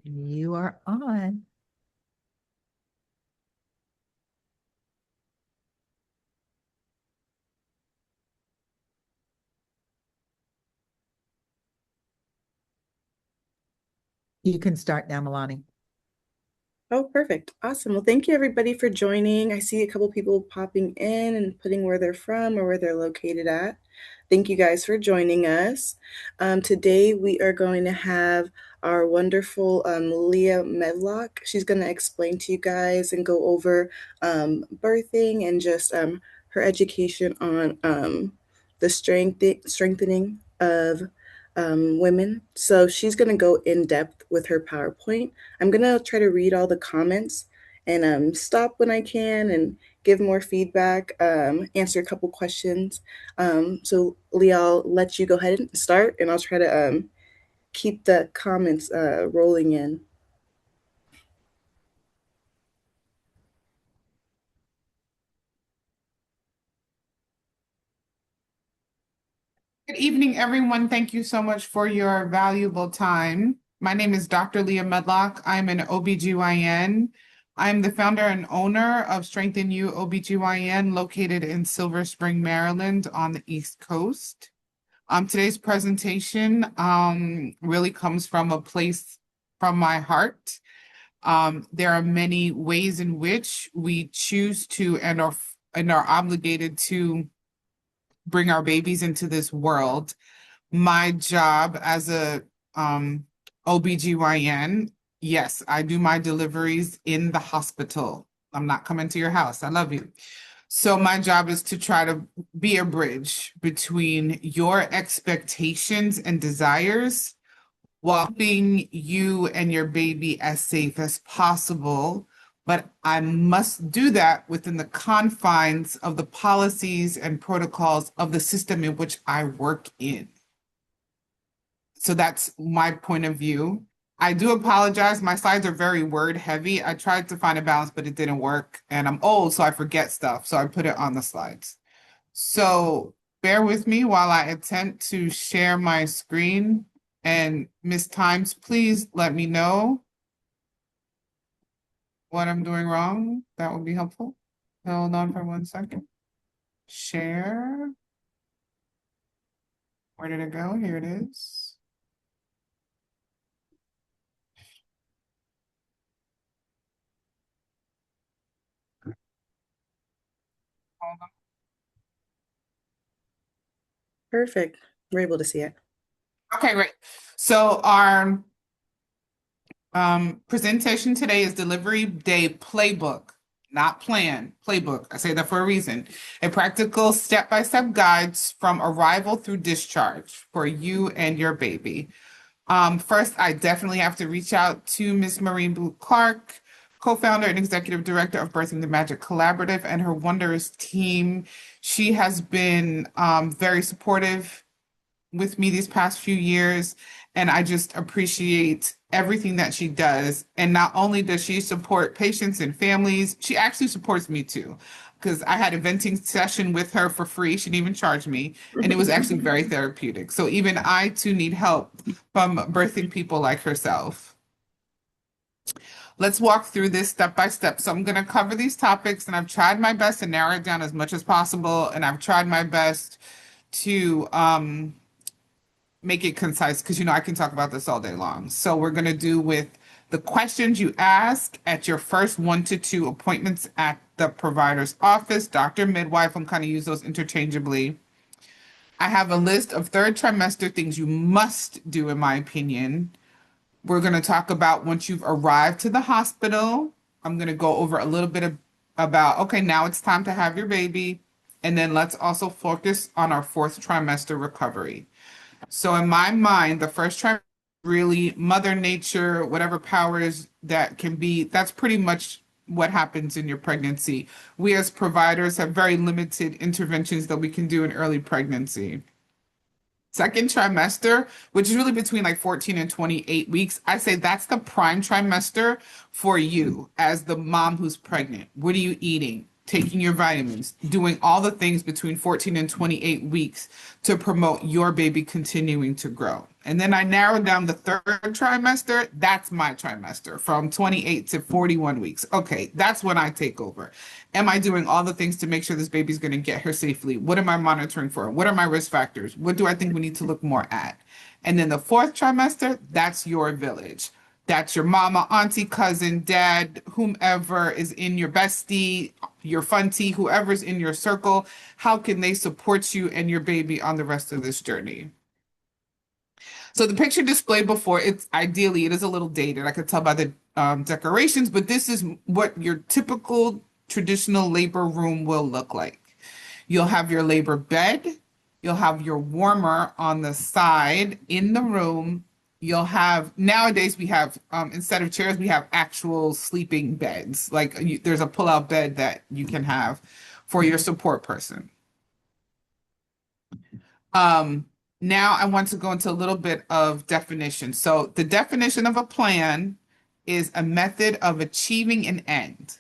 You are on. You can start now, Milani. Oh, perfect. Awesome. Well, thank you everybody for joining. I see a couple people popping in and putting where they're from or where they're located at. Thank you guys for joining us. Today we are going to have our wonderful Leah Medlock. She's going to explain to you guys and go over birthing and just her education on the strengthening of women. So she's going to go in depth with her PowerPoint. I'm gonna try to read all the comments and stop when I can and give more feedback, answer a couple questions. So Leah, I'll let you go ahead and start, and I'll try to keep the comments rolling in. Good evening, everyone. Thank you so much for your valuable time. My name is Dr. Leah Medlock. I'm an OBGYN. I'm the founder and owner of Strengthen You OBGYN located in Silver Spring, Maryland on the East Coast. Today's presentation really comes from a place from my heart. There are many ways in which we choose to and are obligated to bring our babies into this world. My job as a OBGYN, yes, I do my deliveries in the hospital. I'm not coming to your house. I love you. So my job is to try to be a bridge between your expectations and desires while keeping you and your baby as safe as possible. But I must do that within the confines of the policies and protocols of the system in which I work in. So that's my point of view. I do apologize. My slides are very word heavy. I tried to find a balance, but it didn't work. And I'm old, so I forget stuff. So I put it on the slides. So bear with me while I attempt to share my screen. And Miss Times, please let me know what I'm doing wrong. That would be helpful. Hold on for 1 second. Share. Where did it go? Here it is. Hold on. Perfect. We're able to see it. Okay, great. So our presentation today is Delivery Day Playbook, not plan, playbook. I say that for a reason. A practical step-by-step guides from arrival through discharge for you and your baby. First, I definitely have to reach out to Ms. Maureen Blue Clark, co-founder and executive director of Birthing the Magic Collaborative, and her wondrous team. She has been very supportive with me these past few years, and I just appreciate everything that she does. And not only does she support patients and families, she actually supports me too. Because I had a venting session with her for free. She didn't even charge me. And it was actually very therapeutic. So even I too need help from birthing people like herself. Let's walk through this step by step. So I'm going to cover these topics, and I've tried my best to narrow it down as much as possible. And I've tried my best to make it concise because I can talk about this all day long. So we're going to do with the questions you ask at your first 1 to 2 appointments at the provider's office. Doctor, midwife, I'm kind of use those interchangeably. I have a list of third trimester things you must do, in my opinion. We're going to talk about once you've arrived to the hospital. I'm going to go over a little bit about, okay, now it's time to have your baby. And then let's also focus on our fourth trimester recovery. So in my mind, the first trimester really Mother Nature, whatever powers that can be, that's pretty much what happens in your pregnancy. We as providers have very limited interventions that we can do in early pregnancy. Second trimester, which is really between like 14 and 28 weeks, I say that's the prime trimester for you as the mom who's pregnant. What are you eating? taking your vitamins, doing all the things between 14 and 28 weeks to promote your baby continuing to grow. And then I narrowed down the third trimester. That's my trimester from 28 to 41 weeks. Okay, that's when I take over. Am I doing all the things to make sure this baby's going to get here safely? What am I monitoring for? What are my risk factors? What do I think we need to look more at? And then the fourth trimester, that's your village. That's your mama, auntie, cousin, dad, whomever is in your bestie, your funtie, whoever's in your circle. How can they support you and your baby on the rest of this journey? So the picture displayed before, it's ideally, it is a little dated. I could tell by the decorations, but this is what your typical traditional labor room will look like. You'll have your labor bed. You'll have your warmer on the side in the room. You'll have, nowadays we have, instead of chairs, we have actual sleeping beds. Like there's a pull-out bed that you can have for your support person. Now I want to go into a little bit of definition. So the definition of a plan is a method of achieving an end,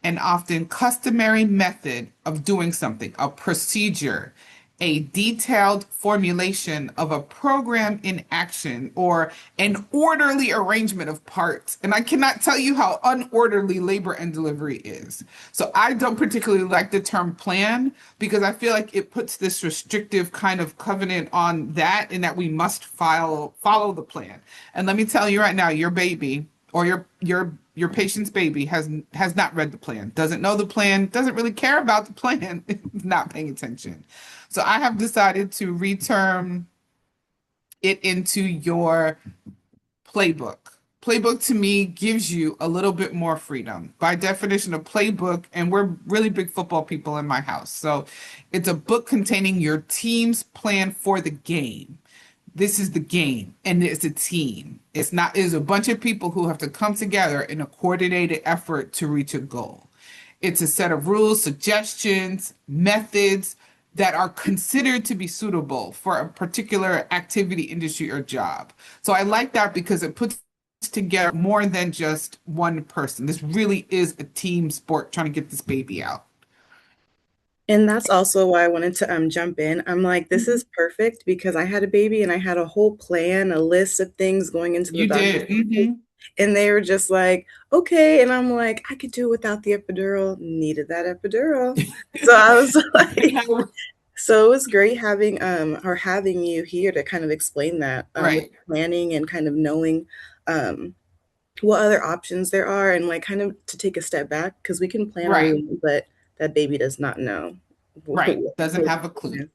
an often customary method of doing something, a procedure, a detailed formulation of a program in action, or an orderly arrangement of parts. And I cannot tell you how unorderly labor and delivery is. So I don't particularly like the term plan because I feel like it puts this restrictive kind of covenant on that and that we must follow the plan. And let me tell you right now, your baby or your patient's baby has not read the plan, doesn't know the plan, doesn't really care about the plan, is not paying attention. So I have decided to return it into your playbook. Playbook to me gives you a little bit more freedom. By definition of playbook, and we're really big football people in my house. So it's a book containing your team's plan for the game. This is the game, and it's a team. It's a bunch of people who have to come together in a coordinated effort to reach a goal. It's a set of rules, suggestions, methods that are considered to be suitable for a particular activity, industry, or job. So I like that because it puts together more than just one person. This really is a team sport trying to get this baby out. And that's also why I wanted to jump in. I'm like, this is perfect because I had a baby and I had a whole plan, a list of things going into the You doctor. did. And they were just like, okay. And I'm like, I could do without the epidural, needed that epidural. So I was like, so it was great having having you here to kind of explain that with Right. planning and kind of knowing what other options there are and like kind of to take a step back because we can plan all we Right. want, but that baby does not know. Right. Doesn't have a clue.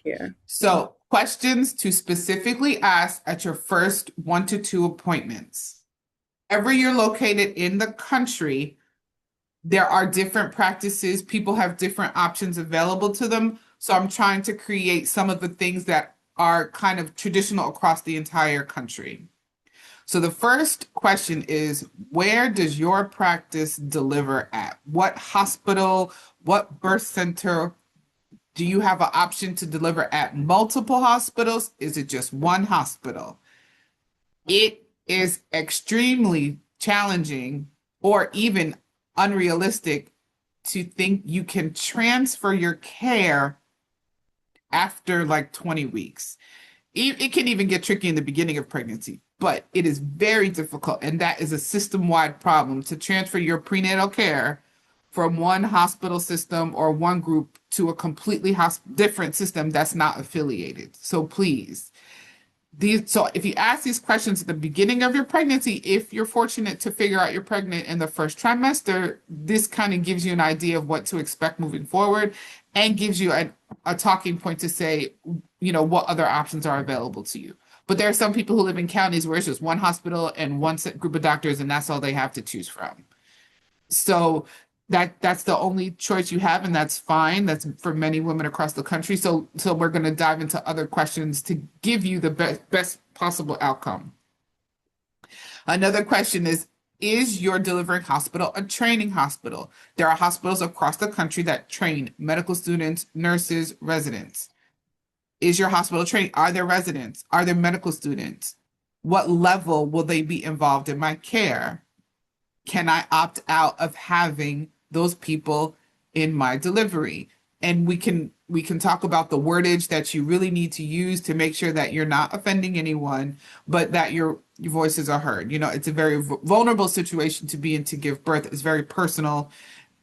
Yeah. So questions to specifically ask at your first 1 to 2 appointments. Wherever you're located in the country, there are different practices. People have different options available to them. So I'm trying to create some of the things that are kind of traditional across the entire country. So the first question is, where does your practice deliver at? What hospital, what birth center? Do you have an option to deliver at multiple hospitals? Is it just one hospital? It is extremely challenging or even unrealistic to think you can transfer your care after like 20 weeks. It can even get tricky in the beginning of pregnancy, but it is very difficult. And that is a system-wide problem to transfer your prenatal care from one hospital system or one group to a completely different system that's not affiliated. So please, so if you ask these questions at the beginning of your pregnancy, if you're fortunate to figure out you're pregnant in the first trimester, this kind of gives you an idea of what to expect moving forward and gives you a talking point to say, what other options are available to you. But there are some people who live in counties where it's just one hospital and one group of doctors, and that's all they have to choose from. So that's the only choice you have, and that's fine. That's for many women across the country. So we're going to dive into other questions to give you the best possible outcome. Another question is your delivering hospital a training hospital? There are hospitals across the country that train medical students, nurses, residents. Is your hospital trained? Are there residents? Are there medical students? What level will they be involved in my care? Can I opt out of having those people in my delivery. And we can talk about the wordage that you really need to use to make sure that you're not offending anyone, but that your voices are heard. It's a very vulnerable situation to be in to give birth. It's very personal.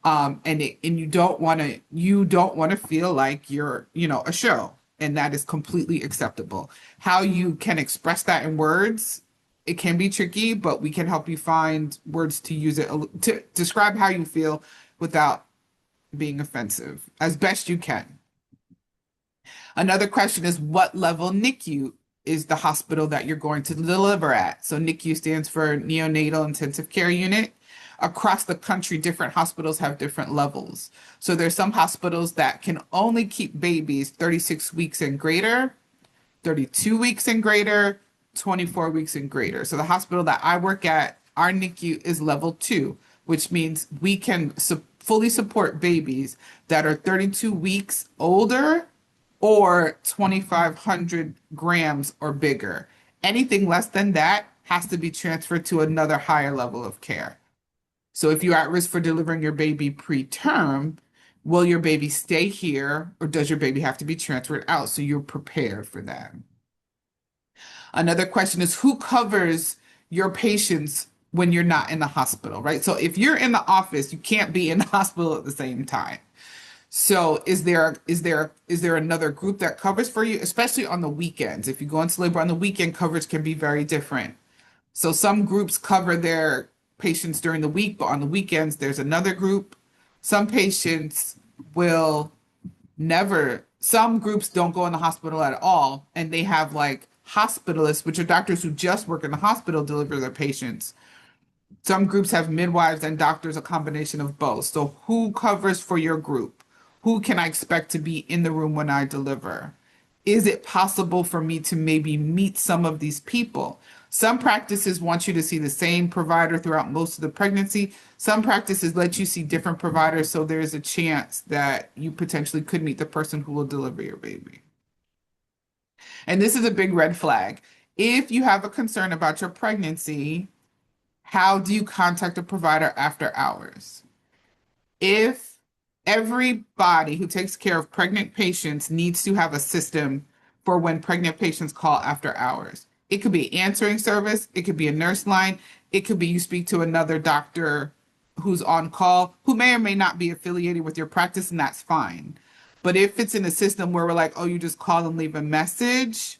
And you don't want to feel like you're, a show, and that is completely acceptable. How you can express that in words, it can be tricky, but we can help you find words to use it to describe how you feel without being offensive as best you can. Another question is, what level NICU is the hospital that you're going to deliver at? So NICU stands for Neonatal Intensive Care Unit. Across the country, different hospitals have different levels. So there's some hospitals that can only keep babies 36 weeks and greater, 32 weeks and greater, 24 weeks and greater. So the hospital that I work at, our NICU is level 2, which means we can fully support babies that are 32 weeks older or 2,500 grams or bigger. Anything less than that has to be transferred to another higher level of care. So if you're at risk for delivering your baby preterm, will your baby stay here, or does your baby have to be transferred out? So you're prepared for that. Another question is, who covers your patients when you're not in the hospital, right? So if you're in the office, you can't be in the hospital at the same time. So is there another group that covers for you, especially on the weekends? If you go into labor on the weekend, coverage can be very different. So some groups cover their patients during the week, but on the weekends, there's another group. Some patients will never, some groups don't go in the hospital at all, and they have like hospitalists, which are doctors who just work in the hospital, deliver their patients. Some groups have midwives and doctors, a combination of both. So who covers for your group? Who can I expect to be in the room when I deliver? Is it possible for me to maybe meet some of these people? Some practices want you to see the same provider throughout most of the pregnancy. Some practices let you see different providers, so there's a chance that you potentially could meet the person who will deliver your baby. And this is a big red flag. If you have a concern about your pregnancy, how do you contact a provider after hours? If everybody who takes care of pregnant patients needs to have a system for when pregnant patients call after hours. It could be answering service, it could be a nurse line, it could be you speak to another doctor who's on call, who may or may not be affiliated with your practice, and that's fine. But if it's in a system where we're like, oh, you just call and leave a message,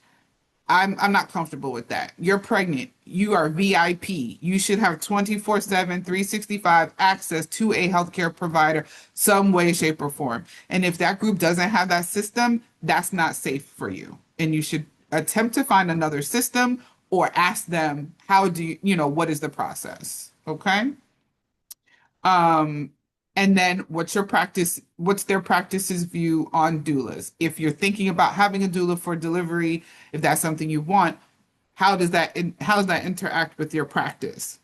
I'm not comfortable with that. You're pregnant. You are VIP. You should have 24/7, 365 access to a healthcare provider, some way, shape, or form. And if that group doesn't have that system, that's not safe for you. And you should attempt to find another system or ask them, how do what is the process? Okay. Um, and then what's their practice's view on doulas? If you're thinking about having a doula for delivery, if that's something you want, how does that interact with your practice?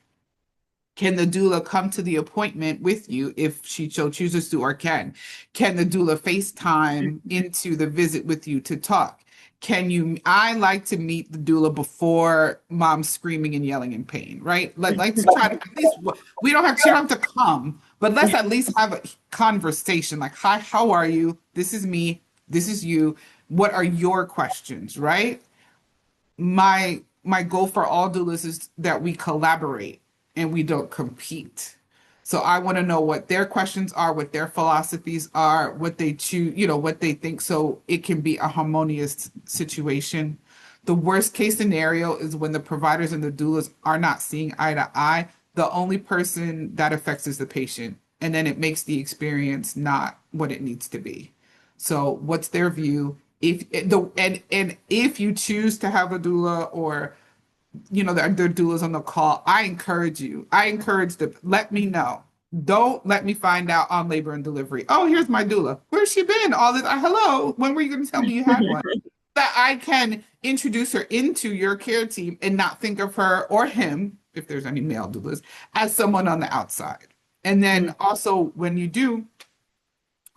Can the doula come to the appointment with you if she so chooses to, or can the doula FaceTime into the visit with you to talk? I like to meet the doula before mom's screaming and yelling in pain, right? Let's try to at least, she don't have to come, but let's at least have a conversation like, hi, how are you? This is me. This is you. What are your questions, right? My goal for all doulas is that we collaborate and we don't compete. So I want to know what their questions are, what their philosophies are, what they choose, what they think, so it can be a harmonious situation. The worst case scenario is when the providers and the doulas are not seeing eye to eye. The only person that affects is the patient, and then it makes the experience not what it needs to be. So what's their view? And if you choose to have a doula, or their doulas on the call, I encourage them, let me know. Don't let me find out on labor and delivery. Oh, here's my doula. Where's she been all this? Hello, when were you going to tell me you had one? That I can introduce her into your care team and not think of her or him, if there's any male doulas, as someone on the outside. And then also, when you do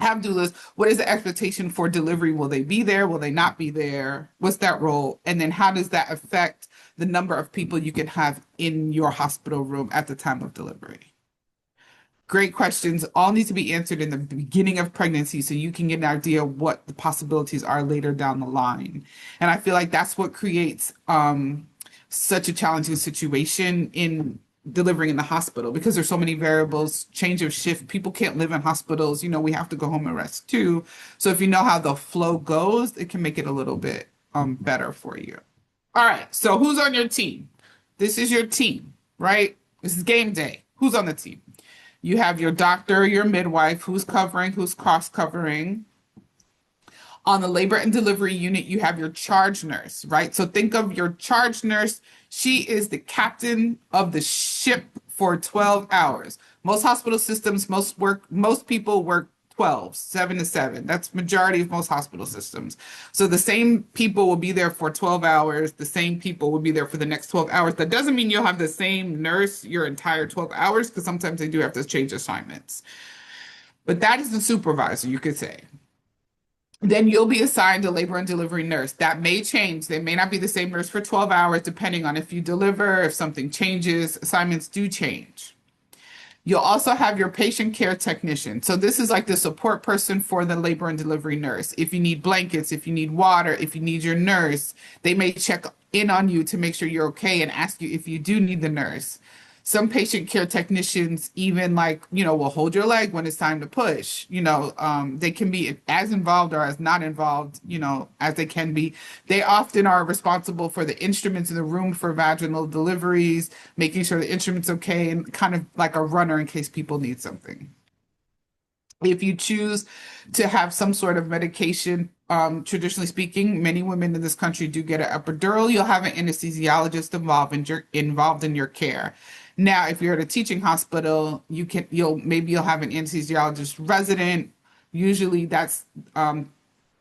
have doulas, what is the expectation for delivery? Will they be there? Will they not be there? What's that role? And then how does that affect the number of people you can have in your hospital room at the time of delivery? Great questions. All need to be answered in the beginning of pregnancy so you can get an idea of what the possibilities are later down the line. And I feel like that's what creates such a challenging situation in delivering in the hospital because there's so many variables, change of shift. People can't live in hospitals. We have to go home and rest too. So if you know how the flow goes, it can make it a little bit better for you. All right. So who's on your team? This is your team, right? This is game day. Who's on the team? You have your doctor, your midwife, who's covering, who's cross covering. On the labor and delivery unit, you have your charge nurse, right? So think of your charge nurse. She is the captain of the ship for 12 hours. Most hospital systems, most people work 12, 7 to 7. That's majority of most hospital systems. So the same people will be there for 12 hours. The same people will be there for the next 12 hours. That doesn't mean you'll have the same nurse your entire 12 hours because sometimes they do have to change assignments. But that is the supervisor, you could say. Then you'll be assigned a labor and delivery nurse. That may change. They may not be the same nurse for 12 hours, depending on if you deliver, if something changes. Assignments do change. You'll also have your patient care technician. So this is like the support person for the labor and delivery nurse. If you need blankets, if you need water, if you need your nurse, they may check in on you to make sure you're okay and ask you if you do need the nurse. Some patient care technicians even will hold your leg when it's time to push. They can be as involved or as not involved, as they can be. They often are responsible for the instruments in the room for vaginal deliveries, making sure the instrument's okay, and kind of like a runner in case people need something. If you choose to have some sort of medication, traditionally speaking, many women in this country do get an epidural. You'll have an anesthesiologist involved in your care. Now, if you're at a teaching hospital, you'll have an anesthesiologist resident. Usually that's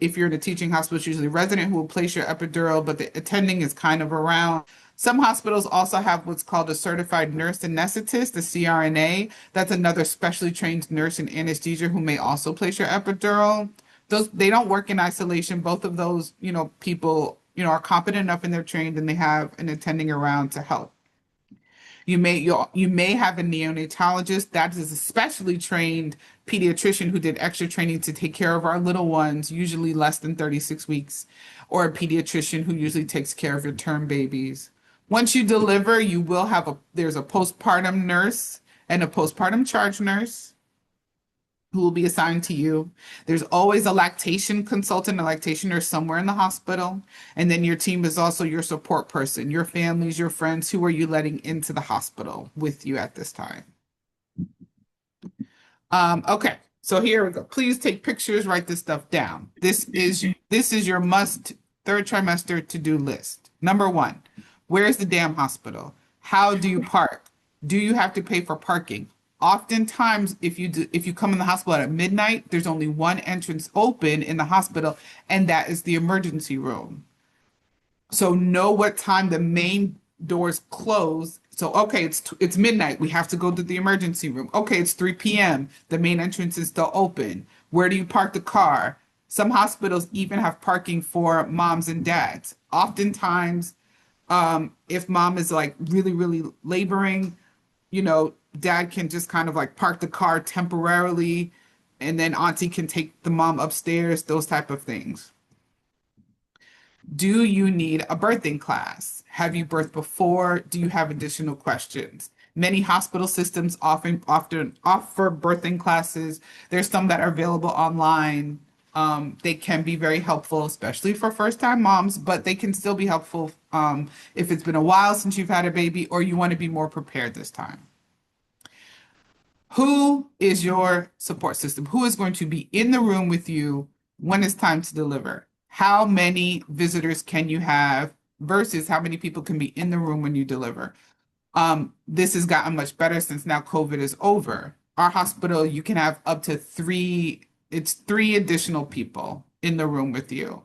if you're in a teaching hospital, it's usually a resident who will place your epidural, but the attending is kind of around. Some hospitals also have what's called a certified nurse anesthetist, the CRNA. That's another specially trained nurse in anesthesia who may also place your epidural. They don't work in isolation. Both of those, people, are competent enough and they're trained and they have an attending around to help. You may have a neonatologist that is a specially trained pediatrician who did extra training to take care of our little ones, usually less than 36 weeks, or a pediatrician who usually takes care of your term babies. Once you deliver, there's a postpartum nurse and a postpartum charge nurse who will be assigned to you. There's always a lactation consultant, a lactation nurse somewhere in the hospital. And then your team is also your support person, your families, your friends. Who are you letting into the hospital with you at this time? Okay, so here we go. Please take pictures, write this stuff down. This is your must third trimester to-do list. Number 1, where's the damn hospital? How do you park? Do you have to pay for parking? Oftentimes, if you come in the hospital at midnight, there's only one entrance open in the hospital, and that is the emergency room. So know what time the main doors close. So, okay, it's midnight. We have to go to the emergency room. Okay, it's 3 p.m. The main entrance is still open. Where do you park the car? Some hospitals even have parking for moms and dads. Oftentimes, if mom is like really, really laboring, dad can just kind of like park the car temporarily, and then auntie can take the mom upstairs, those type of things. Do you need a birthing class? Have you birthed before? Do you have additional questions? Many hospital systems often offer birthing classes. There's some that are available online. They can be very helpful, especially for first-time moms, but they can still be helpful if it's been a while since you've had a baby or you want to be more prepared this time. Who is your support system? Who is going to be in the room with you when it's time to deliver? How many visitors can you have versus how many people can be in the room when you deliver? This has gotten much better since now COVID is over. Our hospital, you can have up to 3 additional people in the room with you.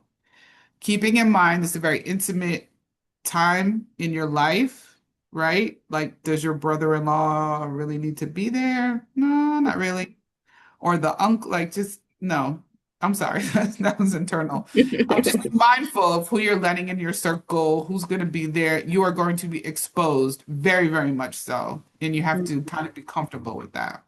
Keeping in mind, this is a very intimate time in your life, right? Like, does your brother-in-law really need to be there? No, not really. Or the uncle, no. I'm sorry, that was internal. Just be mindful of who you're letting in your circle, who's going to be there. You are going to be exposed, very, very much so. And you have to kind of be comfortable with that.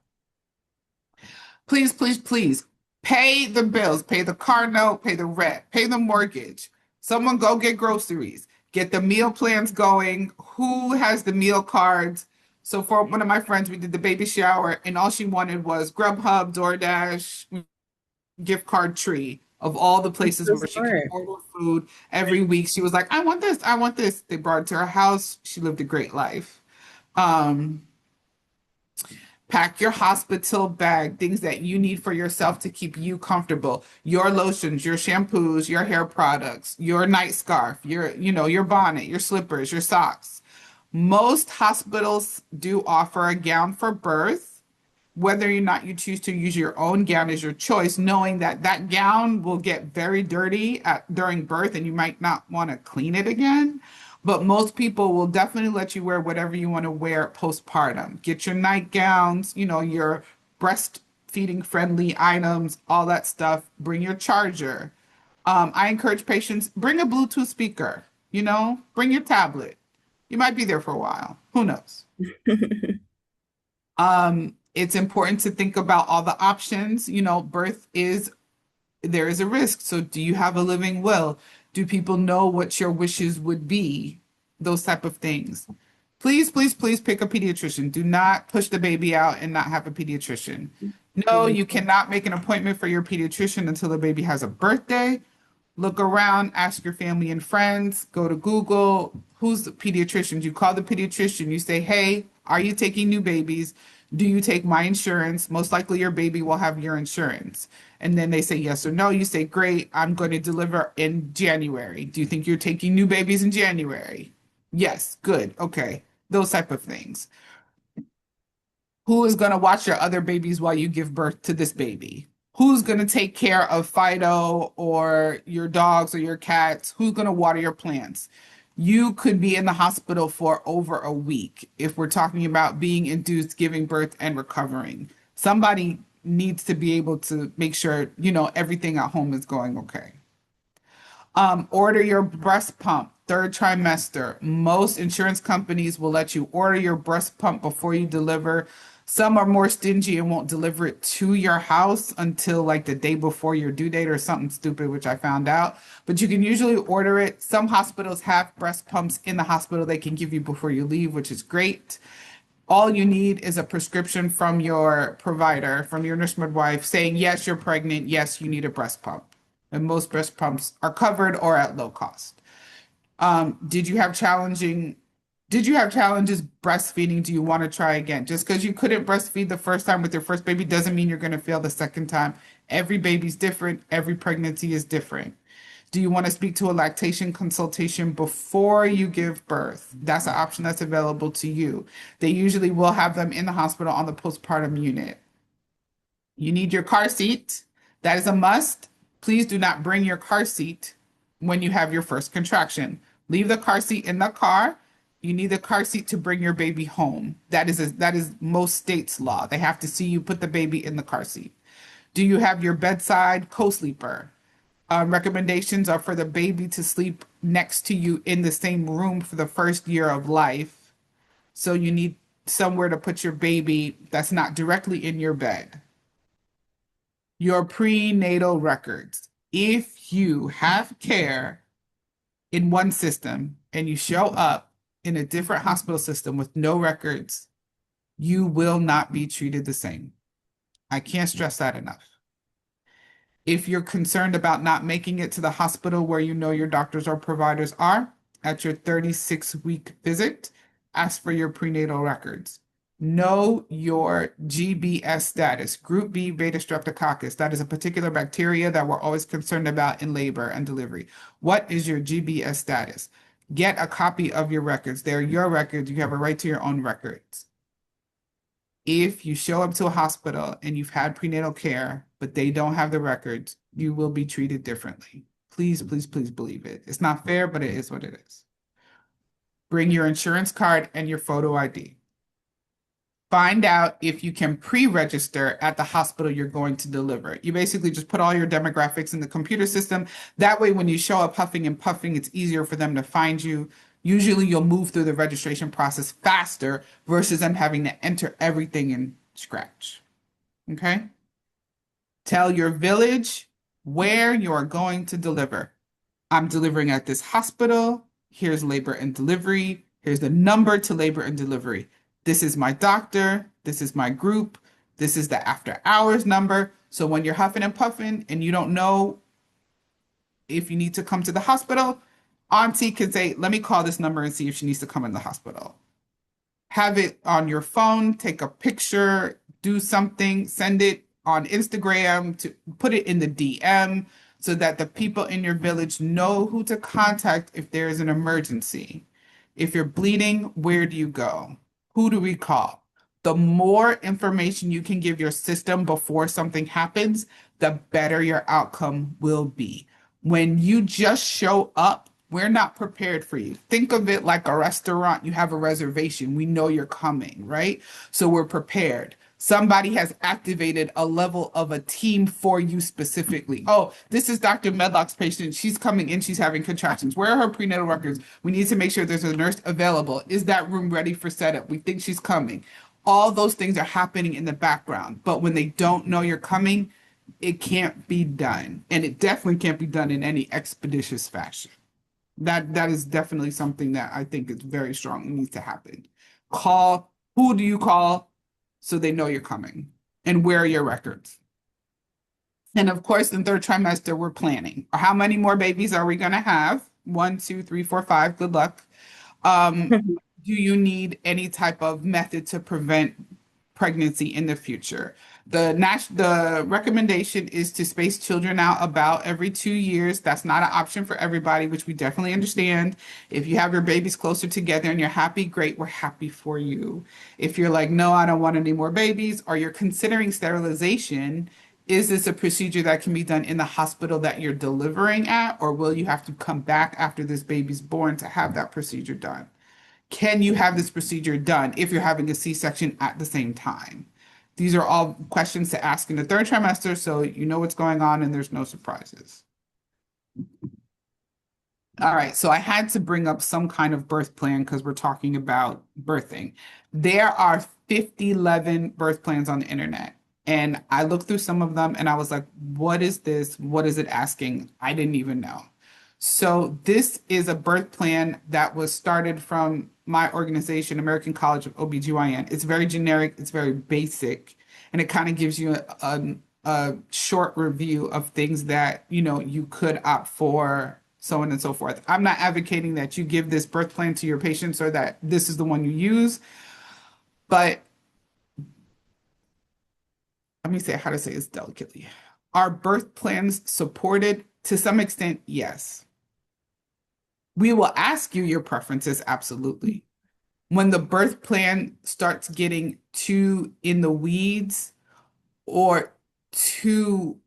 Please, please, please pay the bills, pay the car note, pay the rent, pay the mortgage. Someone go get groceries, get the meal plans going. Who has the meal cards? So for one of my friends, we did the baby shower, and all she wanted was Grubhub, DoorDash, gift card tree of all the That's places so where she could smart. order food every week. She was like, I want this, I want this. They brought it to her house. She lived a great life. Um, Pack your hospital bag, things that you need for yourself to keep you comfortable. Your lotions, your shampoos, your hair products, your night scarf, your bonnet, your slippers, your socks. Most hospitals do offer a gown for birth. Whether or not you choose to use your own gown is your choice, knowing that that gown will get very dirty during birth and you might not want to clean it again. But most people will definitely let you wear whatever you want to wear postpartum. Get your nightgowns, your breastfeeding friendly items, all that stuff. Bring your charger. I encourage patients, bring a Bluetooth speaker, bring your tablet. You might be there for a while. Who knows? It's important to think about all the options. There is a risk. So do you have a living will? Do people know what your wishes would be? Those type of things. Please, please, please pick a pediatrician. Do not push the baby out and not have a pediatrician. No, Mhm. you cannot make an appointment for your pediatrician until the baby has a birthday. Look around, ask your family and friends, go to Google, who's the pediatrician? You call the pediatrician, you say, hey, are you taking new babies? Do you take my insurance? Most likely your baby will have your insurance. And then they say yes or no. You say, great, I'm going to deliver in January. Do you think you're taking new babies in January? Yes, good, okay. Those type of things. Who is going to watch your other babies while you give birth to this baby? Who's going to take care of Fido or your dogs or your cats? Who's going to water your plants? You could be in the hospital for over a week if we're talking about being induced, giving birth, and recovering. Somebody needs to be able to make sure, everything at home is going okay. Order your breast pump third trimester. Most insurance companies will let you order your breast pump before you deliver. Some are more stingy and won't deliver it to your house until like the day before your due date or something stupid, which I found out. But you can usually order it. Some hospitals have breast pumps in the hospital they can give you before you leave, which is great. All you need is a prescription from your provider, from your nurse midwife, saying, yes, you're pregnant. Yes, you need a breast pump. And most breast pumps are covered or at low cost. Did you have challenges breastfeeding? Do you want to try again? Just because you couldn't breastfeed the first time with your first baby doesn't mean you're going to fail the second time. Every baby's different. Every pregnancy is different. Do you want to speak to a lactation consultation before you give birth? That's an option that's available to you. They usually will have them in the hospital on the postpartum unit. You need your car seat. That is a must. Please do not bring your car seat when you have your first contraction. Leave the car seat in the car. You need the car seat to bring your baby home. That is most states' law. They have to see you put the baby in the car seat. Do you have your bedside co-sleeper? Recommendations are for the baby to sleep next to you in the same room for the first year of life. So you need somewhere to put your baby that's not directly in your bed. Your prenatal records. If you have care in one system and you show up in a different hospital system with no records, you will not be treated the same. I can't stress that enough. If you're concerned about not making it to the hospital where you know your doctors or providers are at your 36-week visit, ask for your prenatal records. Know your GBS status, Group B beta streptococcus. That is a particular bacteria that we're always concerned about in labor and delivery. What is your GBS status? Get a copy of your records. They're your records. You have a right to your own records. If you show up to a hospital and you've had prenatal care, but they don't have the records, you will be treated differently. Please, please, please believe it. It's not fair, but it is what it is. Bring your insurance card and your photo ID. Find out if you can pre-register at the hospital you're going to deliver. You basically just put all your demographics in the computer system. That way, when you show up huffing and puffing, it's easier for them to find you. Usually you'll move through the registration process faster versus them having to enter everything in scratch. Okay? Tell your village where you are going to deliver. I'm delivering at this hospital. Here's labor and delivery. Here's the number to labor and delivery. This is my doctor. This is my group. This is the after hours number. So when you're huffing and puffing and you don't know if you need to come to the hospital, Auntie can say, let me call this number and see if she needs to come in the hospital. Have it on your phone, take a picture, do something, send it on Instagram, to put it in the DM so that the people in your village know who to contact if there is an emergency. If you're bleeding, where do you go? Who do we call? The more information you can give your system before something happens, the better your outcome will be. When you just show up, we're not prepared for you. Think of it like a restaurant. You have a reservation. We know you're coming, right? So we're prepared. Somebody has activated a level of a team for you specifically. Oh, this is Dr. Medlock's patient. She's coming in. She's having contractions. Where are her prenatal records? We need to make sure there's a nurse available. Is that room ready for setup? We think she's coming. All those things are happening in the background. But when they don't know you're coming, it can't be done. And it definitely can't be done in any expeditious fashion. That is definitely something that I think is very strong and needs to happen. Call, who do you call so they know you're coming? And where are your records? And of course, in third trimester, we're planning. How many more babies are we going to have? 1, 2, 3, 4, 5. Good luck. Do you need any type of method to prevent pregnancy in the future? The recommendation is to space children out about every 2 years. That's not an option for everybody, which we definitely understand. If you have your babies closer together and you're happy, great, we're happy for you. If you're like, no, I don't want any more babies, or you're considering sterilization, is this a procedure that can be done in the hospital that you're delivering at, or will you have to come back after this baby's born to have that procedure done? Can you have this procedure done if you're having a C-section at the same time? These are all questions to ask in the third trimester so you know what's going on and there's no surprises. All right, so I had to bring up some kind of birth plan because we're talking about birthing. There are 11 birth plans on the internet. And I looked through some of them and I was like, what is this? What is it asking? I didn't even know. So this is a birth plan that was started from my organization, American College of OBGYN. It's very generic, it's very basic, and it kind of gives you a short review of things that, you know, you could opt for, so on and so forth. I'm not advocating that you give this birth plan to your patients or that this is the one you use, but let me say how to say this delicately. Are birth plans supported? To some extent, yes. We will ask you your preferences, absolutely. When the birth plan starts getting too in the weeds or too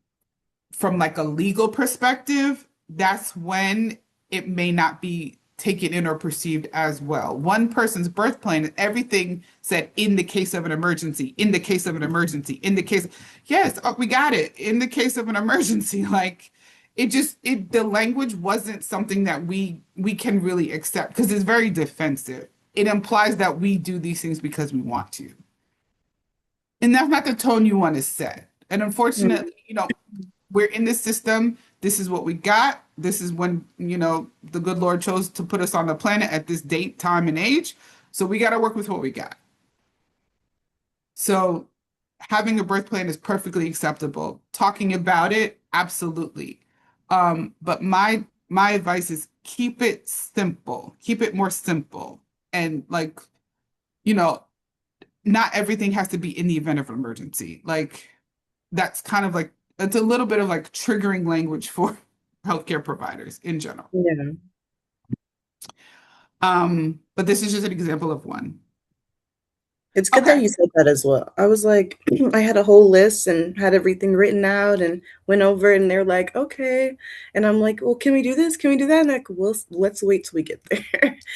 from like a legal perspective, that's when it may not be taken in or perceived as well. One person's birth plan, everything said in the case of an emergency, in the case of an emergency, in the case, yes, oh, we got it. In the case of an emergency, like the language wasn't something that we can really accept because it's very defensive. It implies that we do these things because we want to. And that's not the tone you want to set. And unfortunately, you know, we're in this system. This is what we got. This is when, you know, the good Lord chose to put us on the planet at this date, time, and age. So we got to work with what we got. So having a birth plan is perfectly acceptable. Talking about it, absolutely. But my advice is keep it simple. Keep it more simple. And like, you know, not everything has to be in the event of an emergency. Like that's kind of like it's a little bit of like triggering language for healthcare providers in general. Yeah. But this is just an example of one. It's good that Okay. you said that as well. I was like, I had a whole list and had everything written out and went over and they're like, okay. And I'm like, well, can we do this? Can we do that? And like, well, let's wait till we get there.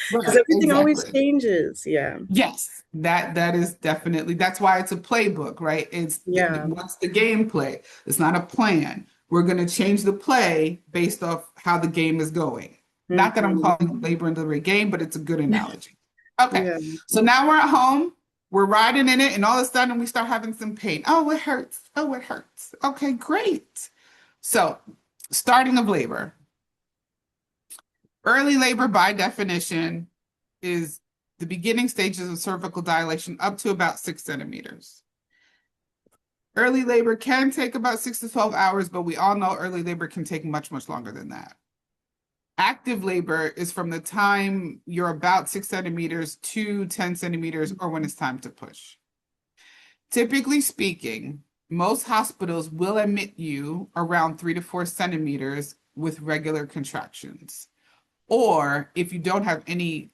Because Right, everything always exactly. changes. Yeah. Yes, that is definitely that's why it's a playbook, right? Yeah. What's the gameplay? It's not a plan. We're going to change the play based off how the game is going. Not that I'm Hmm. calling labor and delivery a game, but it's a good analogy. Okay, Yeah. so now we're at home. We're riding in it, and all of a sudden we start having some pain. Oh, it hurts. Oh, it hurts. Okay, great. So, starting of labor. Early labor, by definition, is the beginning stages of cervical dilation up to about 6 centimeters. Early labor can take about 6 to 12 hours, but we all know early labor can take much, much longer than that. Active labor is from the time you're about 6 centimeters to 10 centimeters or when it's time to push. Typically speaking, most hospitals will admit you around 3 to 4 centimeters with regular contractions, or if you don't have any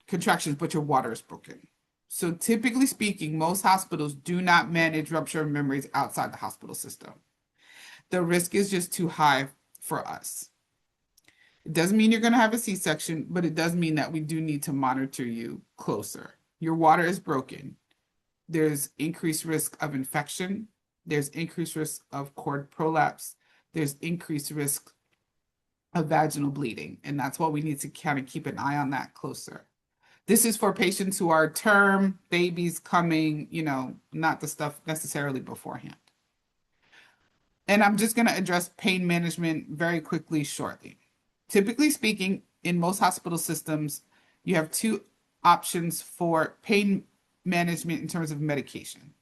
contractions but your water is broken. So typically speaking, most hospitals do not manage rupture of membranes outside the hospital system. The risk is just too high for us. It doesn't mean you're going to have a C-section, but it does mean that we do need to monitor you closer. Your water is broken. There's increased risk of infection. There's increased risk of cord prolapse. There's increased risk of vaginal bleeding. And that's why we need to kind of keep an eye on that closer. This is for patients who are term, babies coming, not the stuff necessarily beforehand. And I'm just going to address pain management very quickly shortly. Typically speaking, in most hospital systems, you have two options for pain management in terms of medication.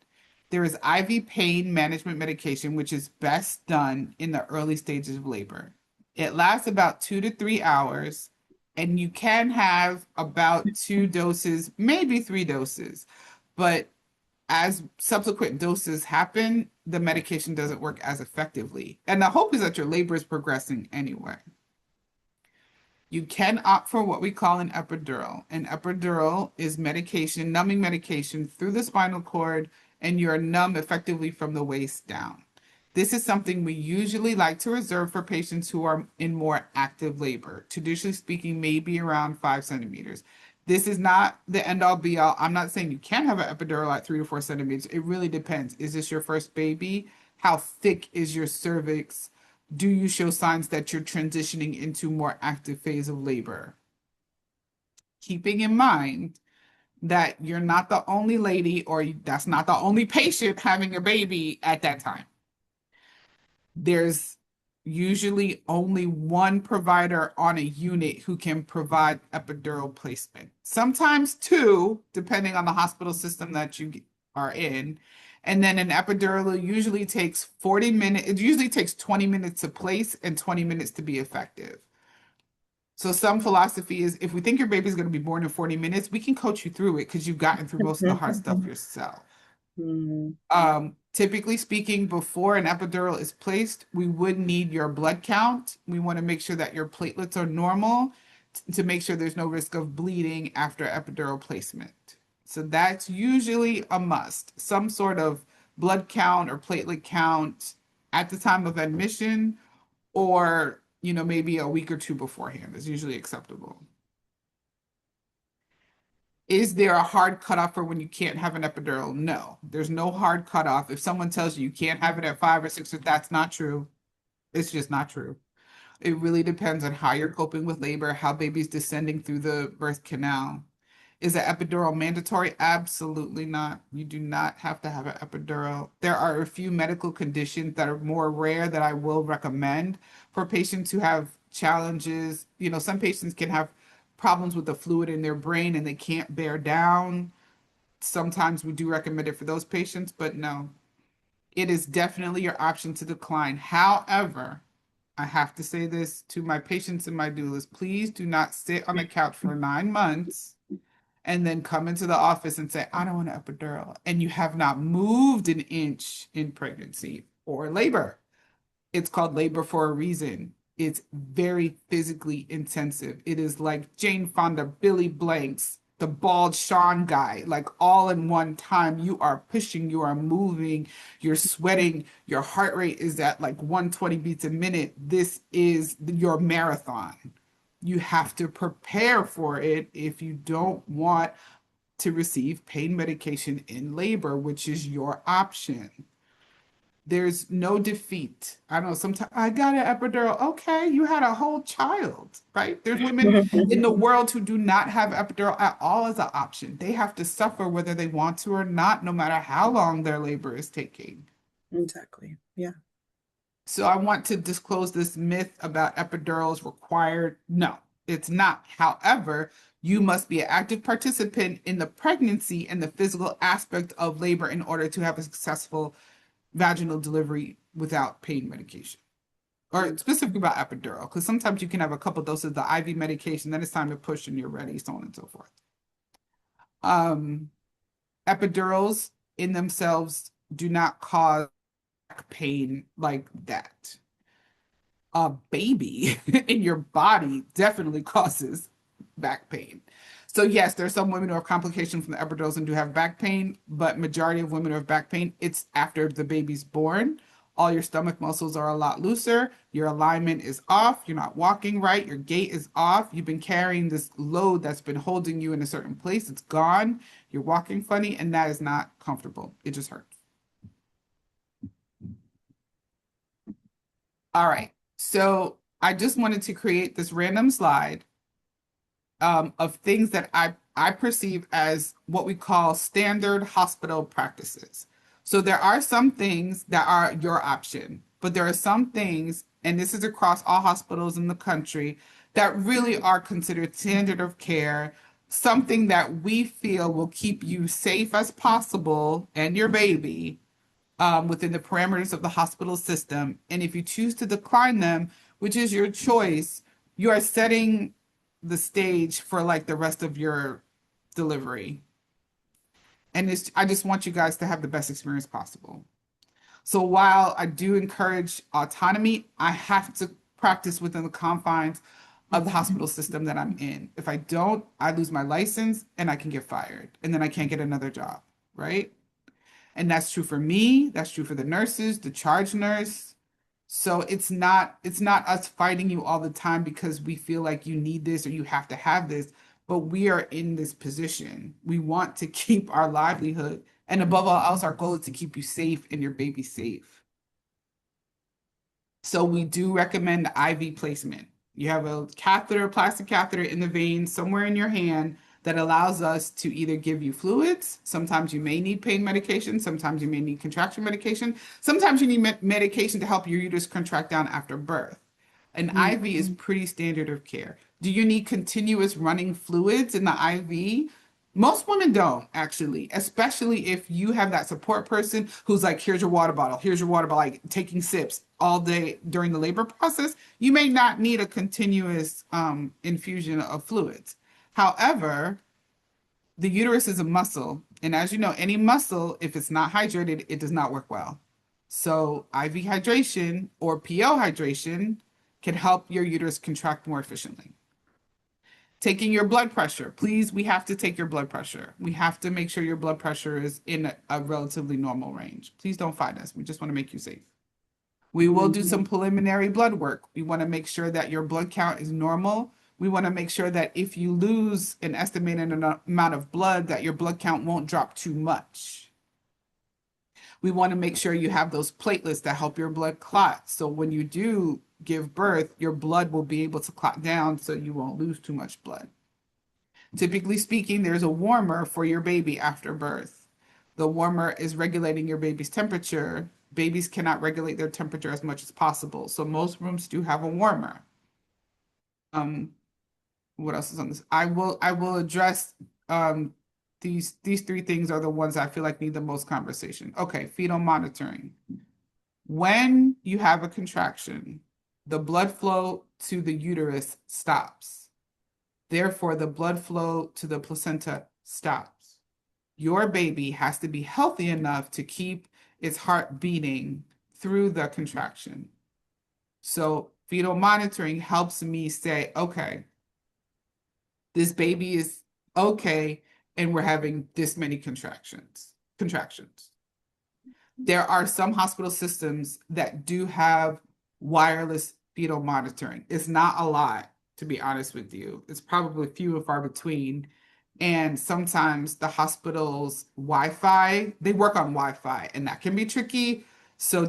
There is IV pain management medication, which is best done in the early stages of labor. It lasts about 2 to 3 hours, and you can have about 2 doses, maybe 3 doses. But as subsequent doses happen, the medication doesn't work as effectively. And the hope is that your labor is progressing anyway. You can opt for what we call an epidural. An epidural is medication, numbing medication through the spinal cord, and you're numb effectively from the waist down. This is something we usually like to reserve for patients who are in more active labor, traditionally speaking, maybe around 5 centimeters. This is not the end all be all. I'm not saying you can't have an epidural at 3 to 4 centimeters. It really depends. Is this your first baby? How thick is your cervix? Do you show signs that you're transitioning into more active phase of labor? Keeping in mind that you're not the only lady or that's not the only patient having a baby at that time. There's usually only one provider on a unit who can provide epidural placement. Sometimes two, depending on the hospital system that you are in. And then an epidural usually takes 40 minutes. It usually takes 20 minutes to place and 20 minutes to be effective. So some philosophy is if we think your baby's going to be born in 40 minutes, we can coach you through it because you've gotten through most of the hard stuff yourself. Typically speaking, before an epidural is placed, we would need your blood count. We want to make sure that your platelets are normal to make sure there's no risk of bleeding after epidural placement. So that's usually a must. Some sort of blood count or platelet count at the time of admission, or maybe a week or two beforehand is usually acceptable. Is there a hard cutoff for when you can't have an epidural? No, there's no hard cutoff. If someone tells you you can't have it at 5 or 6, that's not true. It's just not true. It really depends on how you're coping with labor, how baby's descending through the birth canal. Is an epidural mandatory? Absolutely not. You do not have to have an epidural. There are a few medical conditions that are more rare that I will recommend for patients who have challenges. Some patients can have problems with the fluid in their brain and they can't bear down. Sometimes we do recommend it for those patients, but no, it is definitely your option to decline. However, I have to say this to my patients and my doulas, please do not sit on the couch for 9 months and then come into the office and say, I don't want an epidural, and you have not moved an inch in pregnancy or labor. It's called labor for a reason. It's very physically intensive. It is like Jane Fonda, Billy Blanks, the bald Sean guy, like all in one time. You are pushing, you are moving, you're sweating, your heart rate is at like 120 beats a minute. This is your marathon. You have to prepare for it if you don't want to receive pain medication in labor, which is your option. There's no defeat. I know sometimes I got an epidural. Okay, you had a whole child, right? There's women in the world who do not have epidural at all as an option. They have to suffer whether they want to or not, no matter how long their labor is taking. Exactly. Yeah. So I want to disclose this myth about epidurals required. No, it's not. However, you must be an active participant in the pregnancy and the physical aspect of labor in order to have a successful vaginal delivery without pain medication. Or specifically about epidural, because sometimes you can have a couple doses of the IV medication, then it's time to push and you're ready, so on and so forth. Epidurals in themselves do not cause pain like that. A baby in your body definitely causes back pain. So yes, there's some women who have complications from the epidurals and do have back pain, but majority of women who have back pain, it's after the baby's born. All your stomach muscles are a lot looser. Your alignment is off. You're not walking right. Your gait is off. You've been carrying this load that's been holding you in a certain place. It's gone. You're walking funny, and that is not comfortable. It just hurts. All right. So I just wanted to create this random slide of things that I perceive as what we call standard hospital practices. So there are some things that are your option, but there are some things, and this is across all hospitals in the country, that really are considered standard of care, something that we feel will keep you safe as possible and your baby within the parameters of the hospital system. And if you choose to decline them, which is your choice, you are setting the stage for like the rest of your delivery. And I just want you guys to have the best experience possible. So while I do encourage autonomy, I have to practice within the confines of the hospital system that I'm in. If I don't, I lose my license and I can get fired, and then I can't get another job, right? And that's true for me, that's true for the nurses, the charge nurse. So it's not us fighting you all the time because we feel like you need this or you have to have this, but we are in this position. We want to keep our livelihood, and above all else, our goal is to keep you safe and your baby safe. So we do recommend the IV placement. You have a catheter, plastic catheter in the vein somewhere in your hand that allows us to either give you fluids. Sometimes you may need pain medication. Sometimes you may need contraction medication. Sometimes you need medication to help your uterus contract down after birth. An IV is pretty standard of care. Do you need continuous running fluids in the IV? Most women don't actually, especially if you have that support person who's like, here's your water bottle, like taking sips all day during the labor process. You may not need a continuous infusion of fluids. However, the uterus is a muscle. And as you know, any muscle, if it's not hydrated, it does not work well. So IV hydration or PO hydration can help your uterus contract more efficiently. Taking your blood pressure. Please, we have to take your blood pressure. We have to make sure your blood pressure is in a relatively normal range. Please don't fight us. We just want to make you safe. We will do some preliminary blood work. We want to make sure that your blood count is normal. We want to make sure that if you lose an estimated amount of blood, that your blood count won't drop too much. We want to make sure you have those platelets that help your blood clot. So when you do give birth, your blood will be able to clot down so you won't lose too much blood. Typically speaking, there's a warmer for your baby after birth. The warmer is regulating your baby's temperature. Babies cannot regulate their temperature as much as possible. So most rooms do have a warmer. What else is on this? I will address these three things are the ones I feel like need the most conversation. Okay, fetal monitoring. When you have a contraction, the blood flow to the uterus stops. Therefore, the blood flow to the placenta stops. Your baby has to be healthy enough to keep its heart beating through the contraction. So fetal monitoring helps me say, okay, this baby is okay, and we're having this many contractions. There are some hospital systems that do have wireless fetal monitoring. It's not a lot, to be honest with you. It's probably few and far between. And sometimes the hospital's Wi-Fi, they work on Wi-Fi, and that can be tricky. So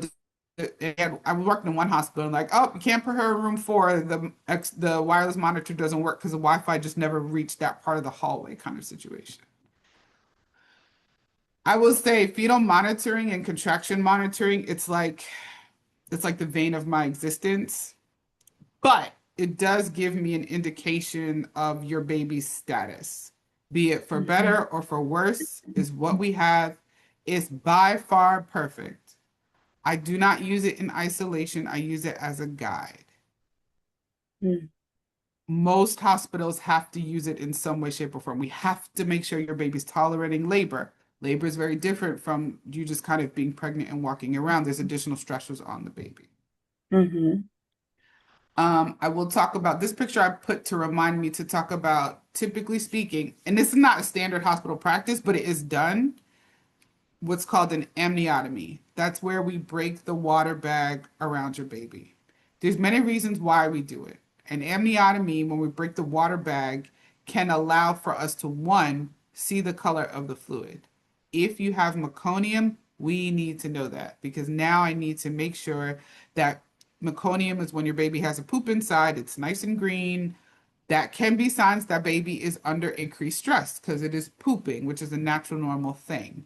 and I was working in one hospital and like, oh, you can't put her in room 4. The wireless monitor doesn't work because the Wi-Fi just never reached that part of the hallway kind of situation. I will say fetal monitoring and contraction monitoring, it's like the vein of my existence, but it does give me an indication of your baby's status, be it for better or for worse, is what we have is by far perfect. I do not use it in isolation. I use it as a guide. Mm. Most hospitals have to use it in some way, shape, or form. We have to make sure your baby's tolerating labor. Labor is very different from you just kind of being pregnant and walking around. There's additional stressors on the baby. Mm-hmm. I will talk about this picture I put to remind me to talk about, typically speaking, and this is not a standard hospital practice, but it is done, what's called an amniotomy. That's where we break the water bag around your baby. There's many reasons why we do it. An amniotomy, when we break the water bag, can allow for us to, one, see the color of the fluid. If you have meconium, we need to know that because now I need to make sure that meconium is when your baby has a poop inside, it's nice and green. That can be signs that baby is under increased stress because it is pooping, which is a natural, normal thing.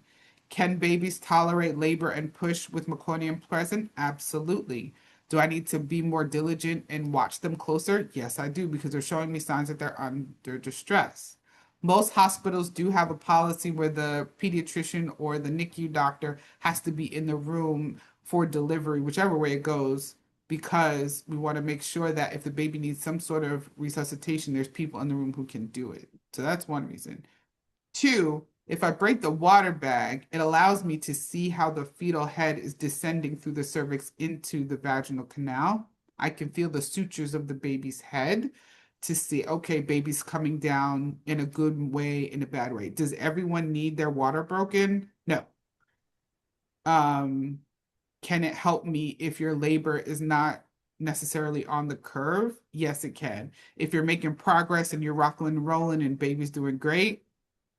Can babies tolerate labor and push with meconium present? Absolutely. Do I need to be more diligent and watch them closer? Yes, I do, because they're showing me signs that they're under distress. Most hospitals do have a policy where the pediatrician or the NICU doctor has to be in the room for delivery, whichever way it goes, because we want to make sure that if the baby needs some sort of resuscitation, there's people in the room who can do it. So that's one reason. Two, if I break the water bag, it allows me to see how the fetal head is descending through the cervix into the vaginal canal. I can feel the sutures of the baby's head to see, okay, baby's coming down in a good way, in a bad way. Does everyone need their water broken? No. Um, can it help me if your labor is not necessarily on the curve? Yes, it can. If you're making progress and you're rocking and rolling and baby's doing great,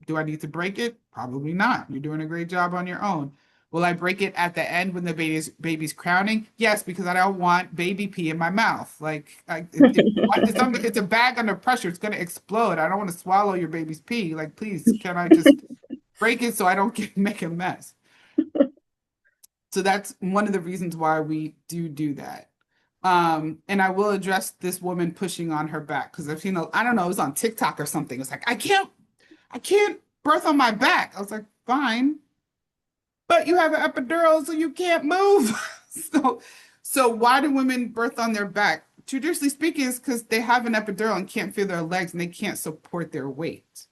do I need to break it? Probably not. You're doing a great job on your own. Will I break it at the end when the baby's crowning? Yes, because I don't want baby pee in my mouth. It's a bag under pressure. It's going to explode. I don't want to swallow your baby's pee. Like, please, can I just break it so I don't make a mess? So that's one of the reasons why we do that. And I will address this woman pushing on her back because I've seen, I don't know, it was on TikTok or something. It's like, I can't birth on my back. I was like, fine, but you have an epidural, so you can't move. So why do women birth on their back? Traditionally speaking, it's because they have an epidural and can't feel their legs and they can't support their weight.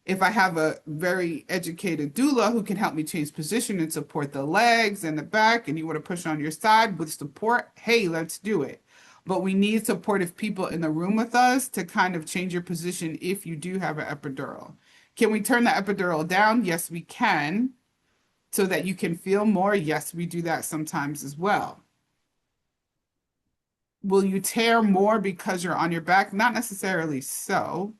If I have a very educated doula who can help me change position and support the legs and the back, and you want to push on your side with support, hey, let's do it. But we need supportive people in the room with us to kind of change your position if you do have an epidural. Can we turn the epidural down? Yes, we can. So that you can feel more? Yes, we do that sometimes as well. Will you tear more because you're on your back? Not necessarily so.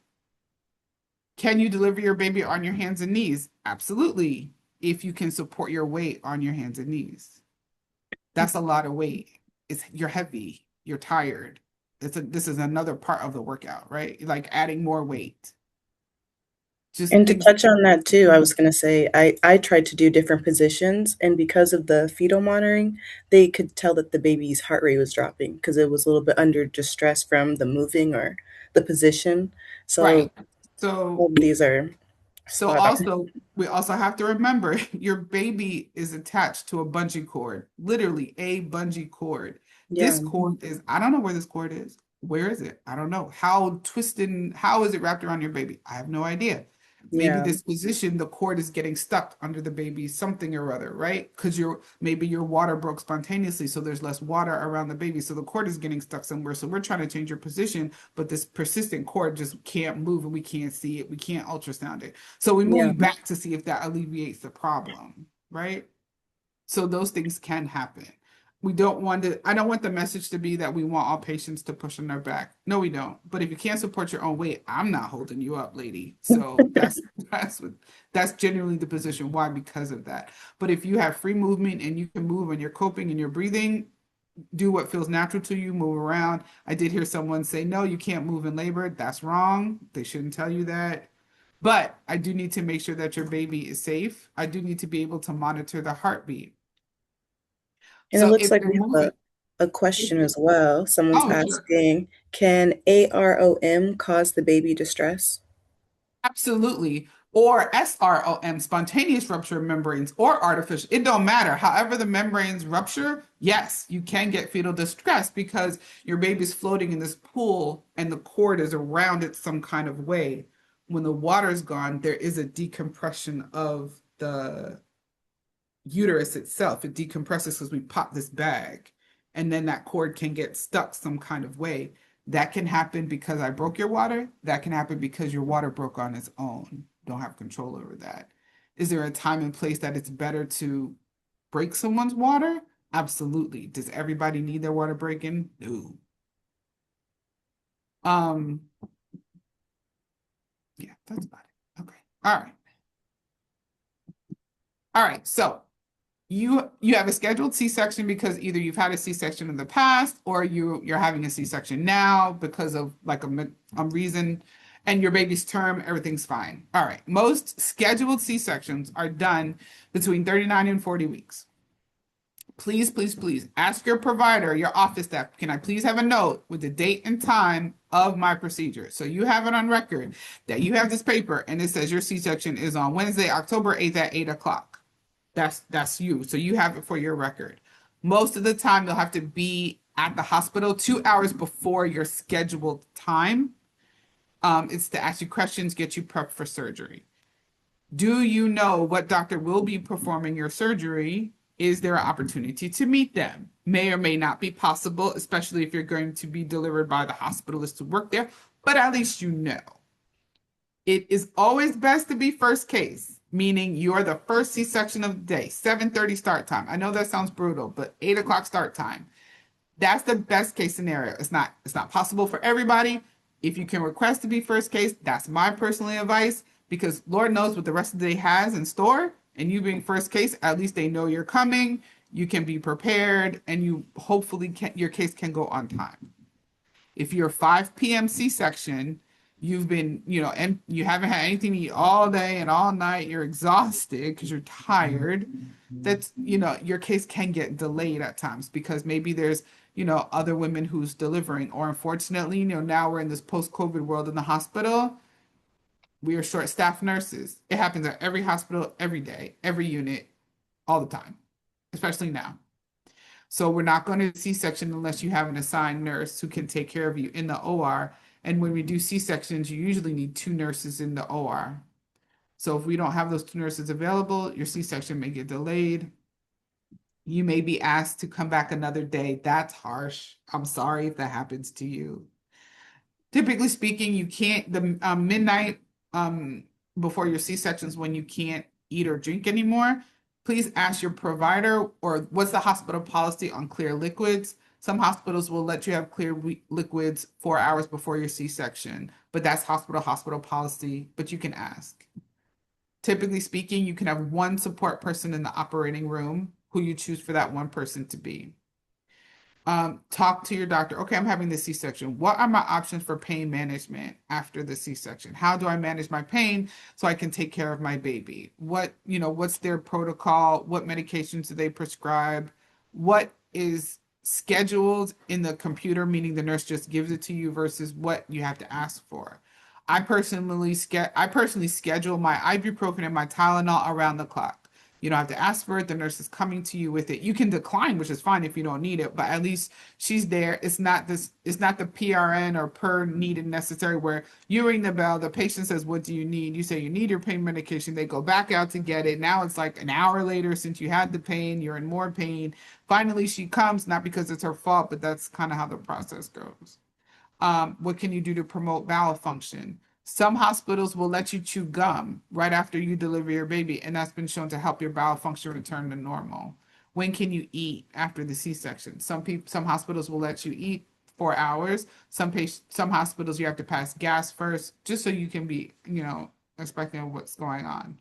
Can you deliver your baby on your hands and knees? Absolutely, if you can support your weight on your hands and knees. That's a lot of weight. You're heavy, you're tired. This is another part of the workout, right? Like adding more weight. Just And to things. touch on that too, I was going to say I tried to do different positions, and because of the fetal monitoring, they could tell that the baby's heart rate was dropping because it was a little bit under distress from the moving or the position. So Right. So all of these are So spot on. also, we also have to remember your baby is attached to a bungee cord, literally a bungee cord. Yeah, This cord is, I don't know where this cord is. Where is it? I don't know. How twisted and how is it wrapped around your baby? I have no idea. Maybe yeah, this position, the cord is getting stuck under the baby, something or other, right? Because maybe your water broke spontaneously, so there's less water around the baby. So the cord is getting stuck somewhere. So we're trying to change your position, but this persistent cord just can't move and we can't see it. We can't ultrasound it. So we move yeah. you back to see if that alleviates the problem, right? So those things can happen. I don't want the message to be that we want all patients to push on their back. No, we don't. But if you can't support your own weight, I'm not holding you up, lady. So that's generally the position. Why? Because of that. But if you have free movement and you can move and you're coping and you're breathing, do what feels natural to you, move around. I did hear someone say, no, you can't move in labor. That's wrong. They shouldn't tell you that. But I do need to make sure that your baby is safe. I do need to be able to monitor the heartbeat. And it So looks if like you're we have moving, a question as well. Someone's oh, sure. asking, can AROM cause the baby distress? Absolutely. Or SROM, spontaneous rupture of membranes, or artificial. It don't matter. However, the membranes rupture, yes, you can get fetal distress because your baby's floating in this pool and the cord is around it some kind of way. When the water's gone, there is a decompression of the uterus itself. It decompresses because we pop this bag, and then that cord can get stuck some kind of way. That can happen because I broke your water. That can happen because your water broke on its own. Don't have control over that. Is there a time and place that it's better to break someone's water? Absolutely. Does everybody need their water breaking? No. Um, yeah, that's about it. Okay. All right. All right. So you have a scheduled C-section because either you've had a C-section in the past or you're having a C-section now because of like a reason, and your baby's term, everything's fine. All right. Most scheduled C-sections are done between 39 and 40 weeks. Please, please, please ask your provider, your office staff, can I please have a note with the date and time of my procedure? So you have it on record that you have this paper and it says your C-section is on Wednesday, October 8th at 8 o'clock. That's you. So you have it for your record. Most of the time, you'll have to be at the hospital 2 hours before your scheduled time. It's to ask you questions, get you prepped for surgery. Do you know what doctor will be performing your surgery? Is there an opportunity to meet them? May or may not be possible, especially if you're going to be delivered by the hospitalist who work there, but at least you know. It is always best to be first case, meaning you're the first C-section of the day, 7:30 start time. I know that sounds brutal, but 8 o'clock start time. That's the best case scenario. It's not possible for everybody. If you can request to be first case, that's my personal advice because Lord knows what the rest of the day has in store. And you being first case, at least they know you're coming. You can be prepared, and you hopefully your case can go on time. If you're 5 p.m. C-section, you've been, and you haven't had anything to eat all day and all night, you're exhausted because you're tired. That's, your case can get delayed at times because maybe there's, other women who's delivering, or unfortunately, now we're in this post-COVID world in the hospital. We are short-staffed nurses. It happens at every hospital, every day, every unit, all the time, especially now. So we're not going to C-section unless you have an assigned nurse who can take care of you in the OR. And when we do C-sections, you usually need 2 nurses in the OR. So if we don't have those 2 nurses available, your C-section may get delayed. You may be asked to come back another day. That's harsh. I'm sorry if that happens to you. Typically speaking, you can't, the midnight before your C-sections when you can't eat or drink anymore. Please ask your provider or what's the hospital policy on clear liquids. Some hospitals will let you have clear liquids 4 hours before your C-section, but that's hospital policy, but you can ask. Typically speaking, you can have one support person in the operating room who you choose for that one person to be. Talk to your doctor. Okay, I'm having the C-section. What are my options for pain management after the C-section? How do I manage my pain so I can take care of my baby? What's their protocol? What medications do they prescribe? What is scheduled in the computer, meaning the nurse just gives it to you versus what you have to ask for? I personally schedule my ibuprofen and my Tylenol around the clock. You don't have to ask for it. The nurse is coming to you with it. You can decline, which is fine if you don't need it, but at least she's there. It's not the PRN or per needed necessary where you ring the bell, the patient says, what do you need? You say you need your pain medication. They go back out to get it. Now it's like an hour later since you had the pain, you're in more pain. Finally, she comes, not because it's her fault, but that's kind of how the process goes. What can you do to promote bowel function? Some hospitals will let you chew gum right after you deliver your baby, and that's been shown to help your bowel function return to normal. When can you eat after the C-section? Some hospitals will let you eat 4 hours. Some hospitals you have to pass gas first, just so you can be, expecting what's going on.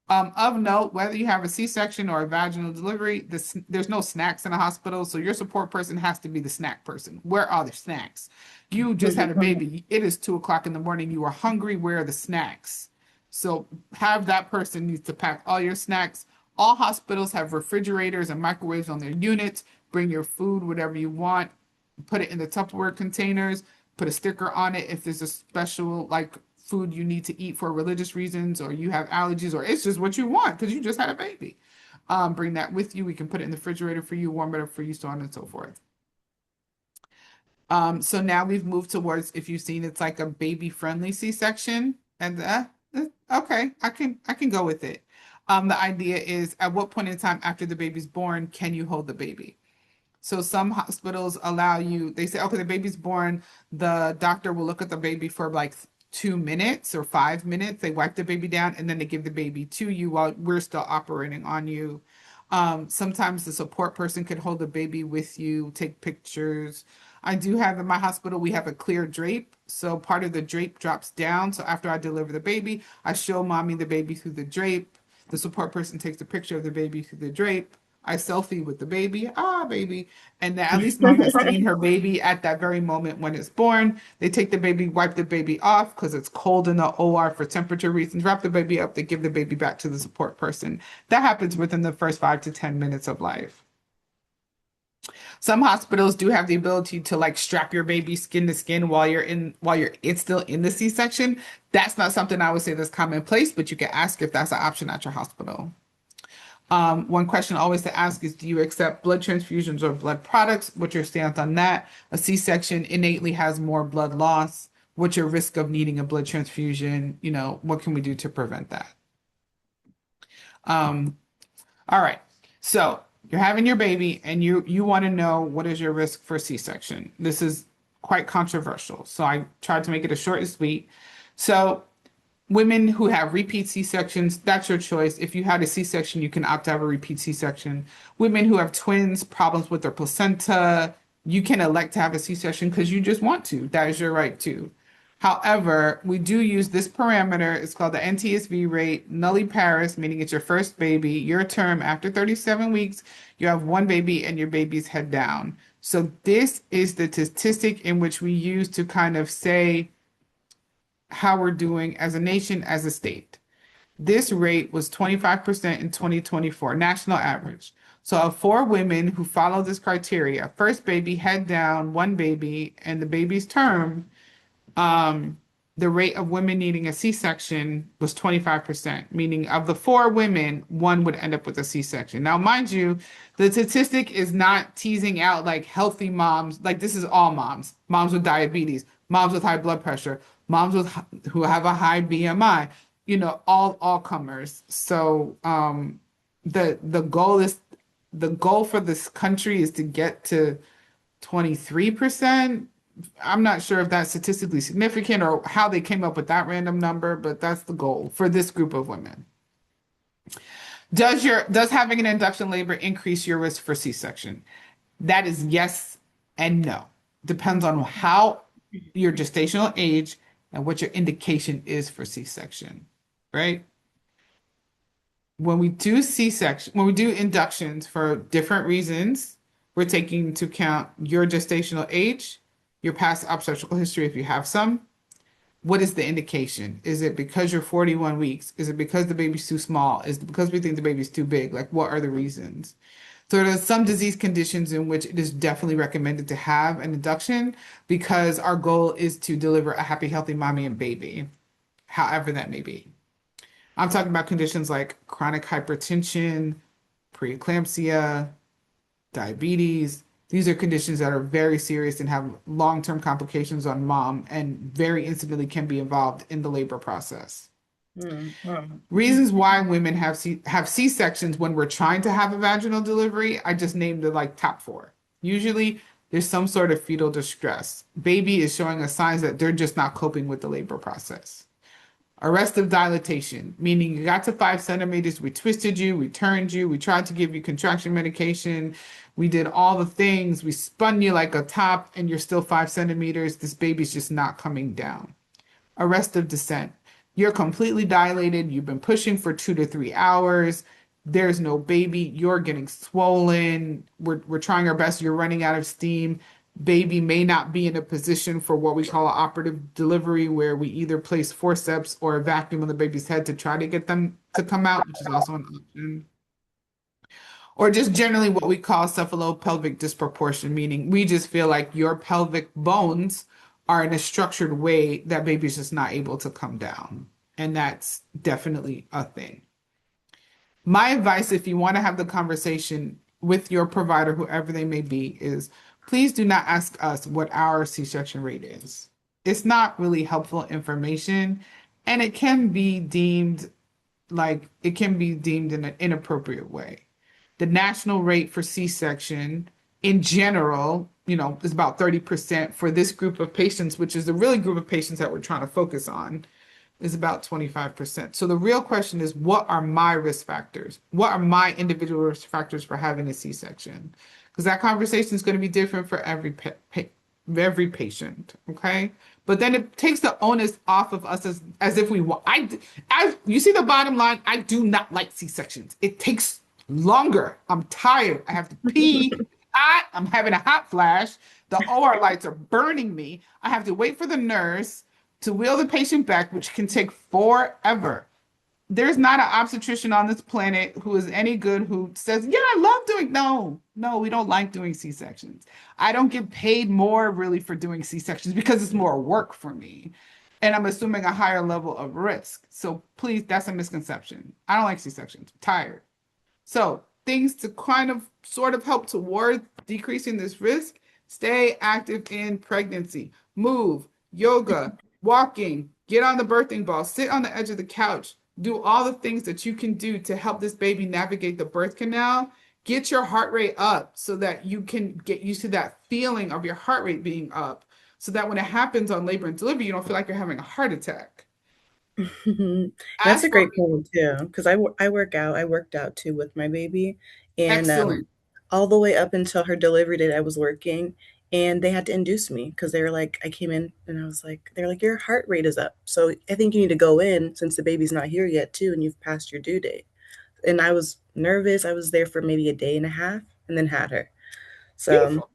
Of note, whether you have a C-section or a vaginal delivery, there's no snacks in a hospital, so your support person has to be the snack person. Where are the snacks? You just had a baby. It is 2 o'clock in the morning. You are hungry. Where are the snacks? So have that person needs to pack all your snacks. All hospitals have refrigerators and microwaves on their units. Bring your food, whatever you want. Put it in the Tupperware containers. Put a sticker on it if there's a special food you need to eat for religious reasons, or you have allergies, or it's just what you want because you just had a baby. Bring that with you. We can put it in the refrigerator for you, warm it up for you, so on and so forth. So now we've moved towards, if you've seen, it's like a baby-friendly C-section, and okay, I can go with it. The idea is, at what point in time after the baby's born can you hold the baby? So some hospitals allow you, they say, okay, the baby's born, the doctor will look at the baby for 2 minutes or 5 minutes. They wipe the baby down and then they give the baby to you while we're still operating on you. Sometimes the support person could hold the baby with you, take pictures. I do have in my hospital, we have a clear drape. So part of the drape drops down. So after I deliver the baby, I show mommy the baby through the drape. The support person takes a picture of the baby through the drape. I selfie with the baby, baby. And then at least mom has seen her baby at that very moment when it's born. They take the baby, wipe the baby off because it's cold in the OR for temperature reasons, wrap the baby up, they give the baby back to the support person. That happens within the first 5 to 10 minutes of life. Some hospitals do have the ability to strap your baby skin to skin while it's still in the C-section. That's not something I would say that's commonplace, but you can ask if that's an option at your hospital. One question always to ask is, do you accept blood transfusions or blood products? What's your stance on that? A C-section innately has more blood loss. What's your risk of needing a blood transfusion? What can we do to prevent that? All right. So you're having your baby and you want to know what is your risk for C-section. This is quite controversial. So I tried to make it as short and sweet. So women who have repeat C-sections, that's your choice. If you had a C-section, you can opt to have a repeat C-section. Women who have twins, problems with their placenta, you can elect to have a C-section because you just want to. That is your right to. However, we do use this parameter. It's called the NTSV rate, nulliparous, meaning it's your first baby, your term after 37 weeks, you have one baby and your baby's head down. So this is the statistic in which we use to kind of say how we're doing as a nation, as a state. This rate was 25% in 2024, national average. So of 4 women who follow this criteria, first baby, head down, one baby, and the baby's term, the rate of women needing a C-section was 25%, meaning of the 4 women, 1 would end up with a C-section. Now, mind you, the statistic is not teasing out healthy moms, this is all moms, moms with diabetes, moms with high blood pressure, moms who have a high BMI, all comers. So the goal for this country is to get to 23%. I'm not sure if that's statistically significant or how they came up with that random number, but that's the goal for this group of women. Does having an induction labor increase your risk for C-section? That is yes and no. Depends on how your gestational age and what your indication is for C-section, right? When we do inductions for different reasons, we're taking into account your gestational age, your past obstetrical history if you have some. What is the indication? Is it because you're 41 weeks? Is it because the baby's too small? Is it because we think the baby's too big? What are the reasons? So there's some disease conditions in which it is definitely recommended to have an induction because our goal is to deliver a happy, healthy mommy and baby, however that may be. I'm talking about conditions like chronic hypertension, preeclampsia, diabetes. These are conditions that are very serious and have long-term complications on mom and very instantly can be involved in the labor process. Reasons why women have C-sections when we're trying to have a vaginal delivery, I just named the top 4. Usually there's some sort of fetal distress. Baby is showing us signs that they're just not coping with the labor process. Arrestive dilatation, meaning you got to 5 centimeters, we twisted you, we turned you, we tried to give you contraction medication, we did all the things, we spun you like a top, and you're still 5 centimeters. This baby's just not coming down. Arrestive descent. You're completely dilated. You've been pushing for 2 to 3 hours. There's no baby. You're getting swollen. We're trying our best. You're running out of steam. Baby may not be in a position for what we call an operative delivery, where we either place forceps or a vacuum on the baby's head to try to get them to come out, which is also an option. Or just generally what we call cephalopelvic disproportion, meaning we just feel like your pelvic bones are in a structured way that baby's just not able to come down. And that's definitely a thing. My advice, if you want to have the conversation with your provider, whoever they may be, is please do not ask us what our C-section rate is. It's not really helpful information, and it can be deemed in an inappropriate way. The national rate for C-section in general, is about 30% for this group of patients, which is the really group of patients that we're trying to focus on, is about 25%. So the real question is, what are my risk factors? What are my individual risk factors for having a C-section? Because that conversation is going to be different for every patient, okay? But then it takes the onus off of us as if we want. You see the bottom line, I do not like C-sections. It takes longer. I'm tired. I have to pee. I'm having a hot flash. The OR lights are burning me. I have to wait for the nurse to wheel the patient back, which can take forever. There's not an obstetrician on this planet who is any good who says, yeah, I love doing. No, we don't like doing C-sections. I don't get paid more really for doing C-sections because it's more work for me. And I'm assuming a higher level of risk. So please, that's a misconception. I don't like C-sections. I'm tired. So things to kind of sort of help toward decreasing this risk: stay active in pregnancy, move, yoga, walking, get on the birthing ball, sit on the edge of the couch, do all the things that you can do to help this baby navigate the birth canal. Get your heart rate up so that you can get used to that feeling of your heart rate being up, so that when it happens on labor and delivery, you don't feel like you're having a heart attack. That's As a for great point too, because I work out. I worked out too with my baby, and excellent. all the way up until her delivery date, I was working, and they had to induce me because they were like, I came in and I was like, they're like, your heart rate is up, so I think you need to go in since the baby's not here yet too, and you've passed your due date. And I was nervous. I was there for maybe a day and a half, and then had her. So Beautiful.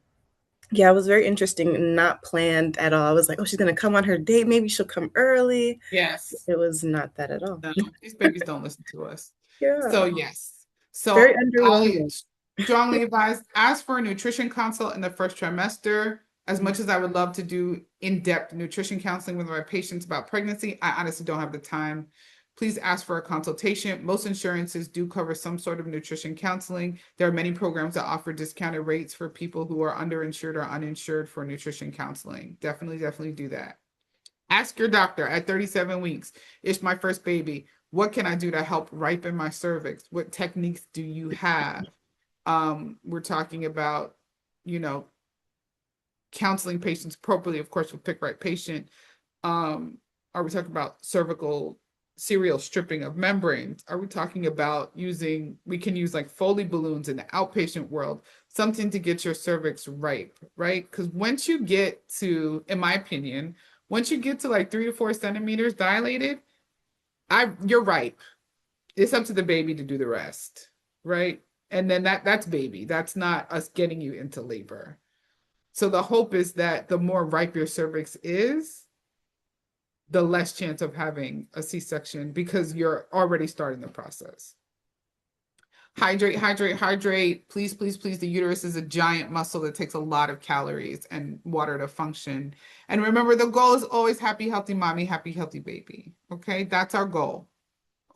yeah, it was very interesting and not planned at all. I was like, oh, she's gonna come on her date. Maybe she'll come early. Yes. It was not that at all. No, these babies don't listen to us. So Yeah, yes. very So I underwhelming. strongly advise, ask for a nutrition consult in the first trimester. As much as I would love to do in-depth nutrition counseling with my patients about pregnancy, I honestly don't have the time. Please ask for a consultation. Most insurances do cover some sort of nutrition counseling. There are many programs that offer discounted rates for people who are underinsured or uninsured for nutrition counseling. Definitely do that. Ask your doctor at 37 weeks, it's my first baby. What can I do to help ripen my cervix? What techniques do you have? We're talking about, you know, counseling patients appropriately, of course, with Pick Right Patient. Are we talking about cervical serial stripping of membranes? Are we talking about we can use like Foley balloons in the outpatient world, something to get your cervix ripe, right? Because once you get to, in my opinion, once you get to like 3 to 4 centimeters dilated, you're ripe. It's up to the baby to do the rest, right? And then that's baby. That's not us getting you into labor. So the hope is that the more ripe your cervix is, the less chance of having a C-section because you're already starting the process. Hydrate. Please. The uterus is a giant muscle that takes a lot of calories and water to function. And remember, the goal is always happy, healthy mommy, happy, healthy baby. Okay, that's our goal.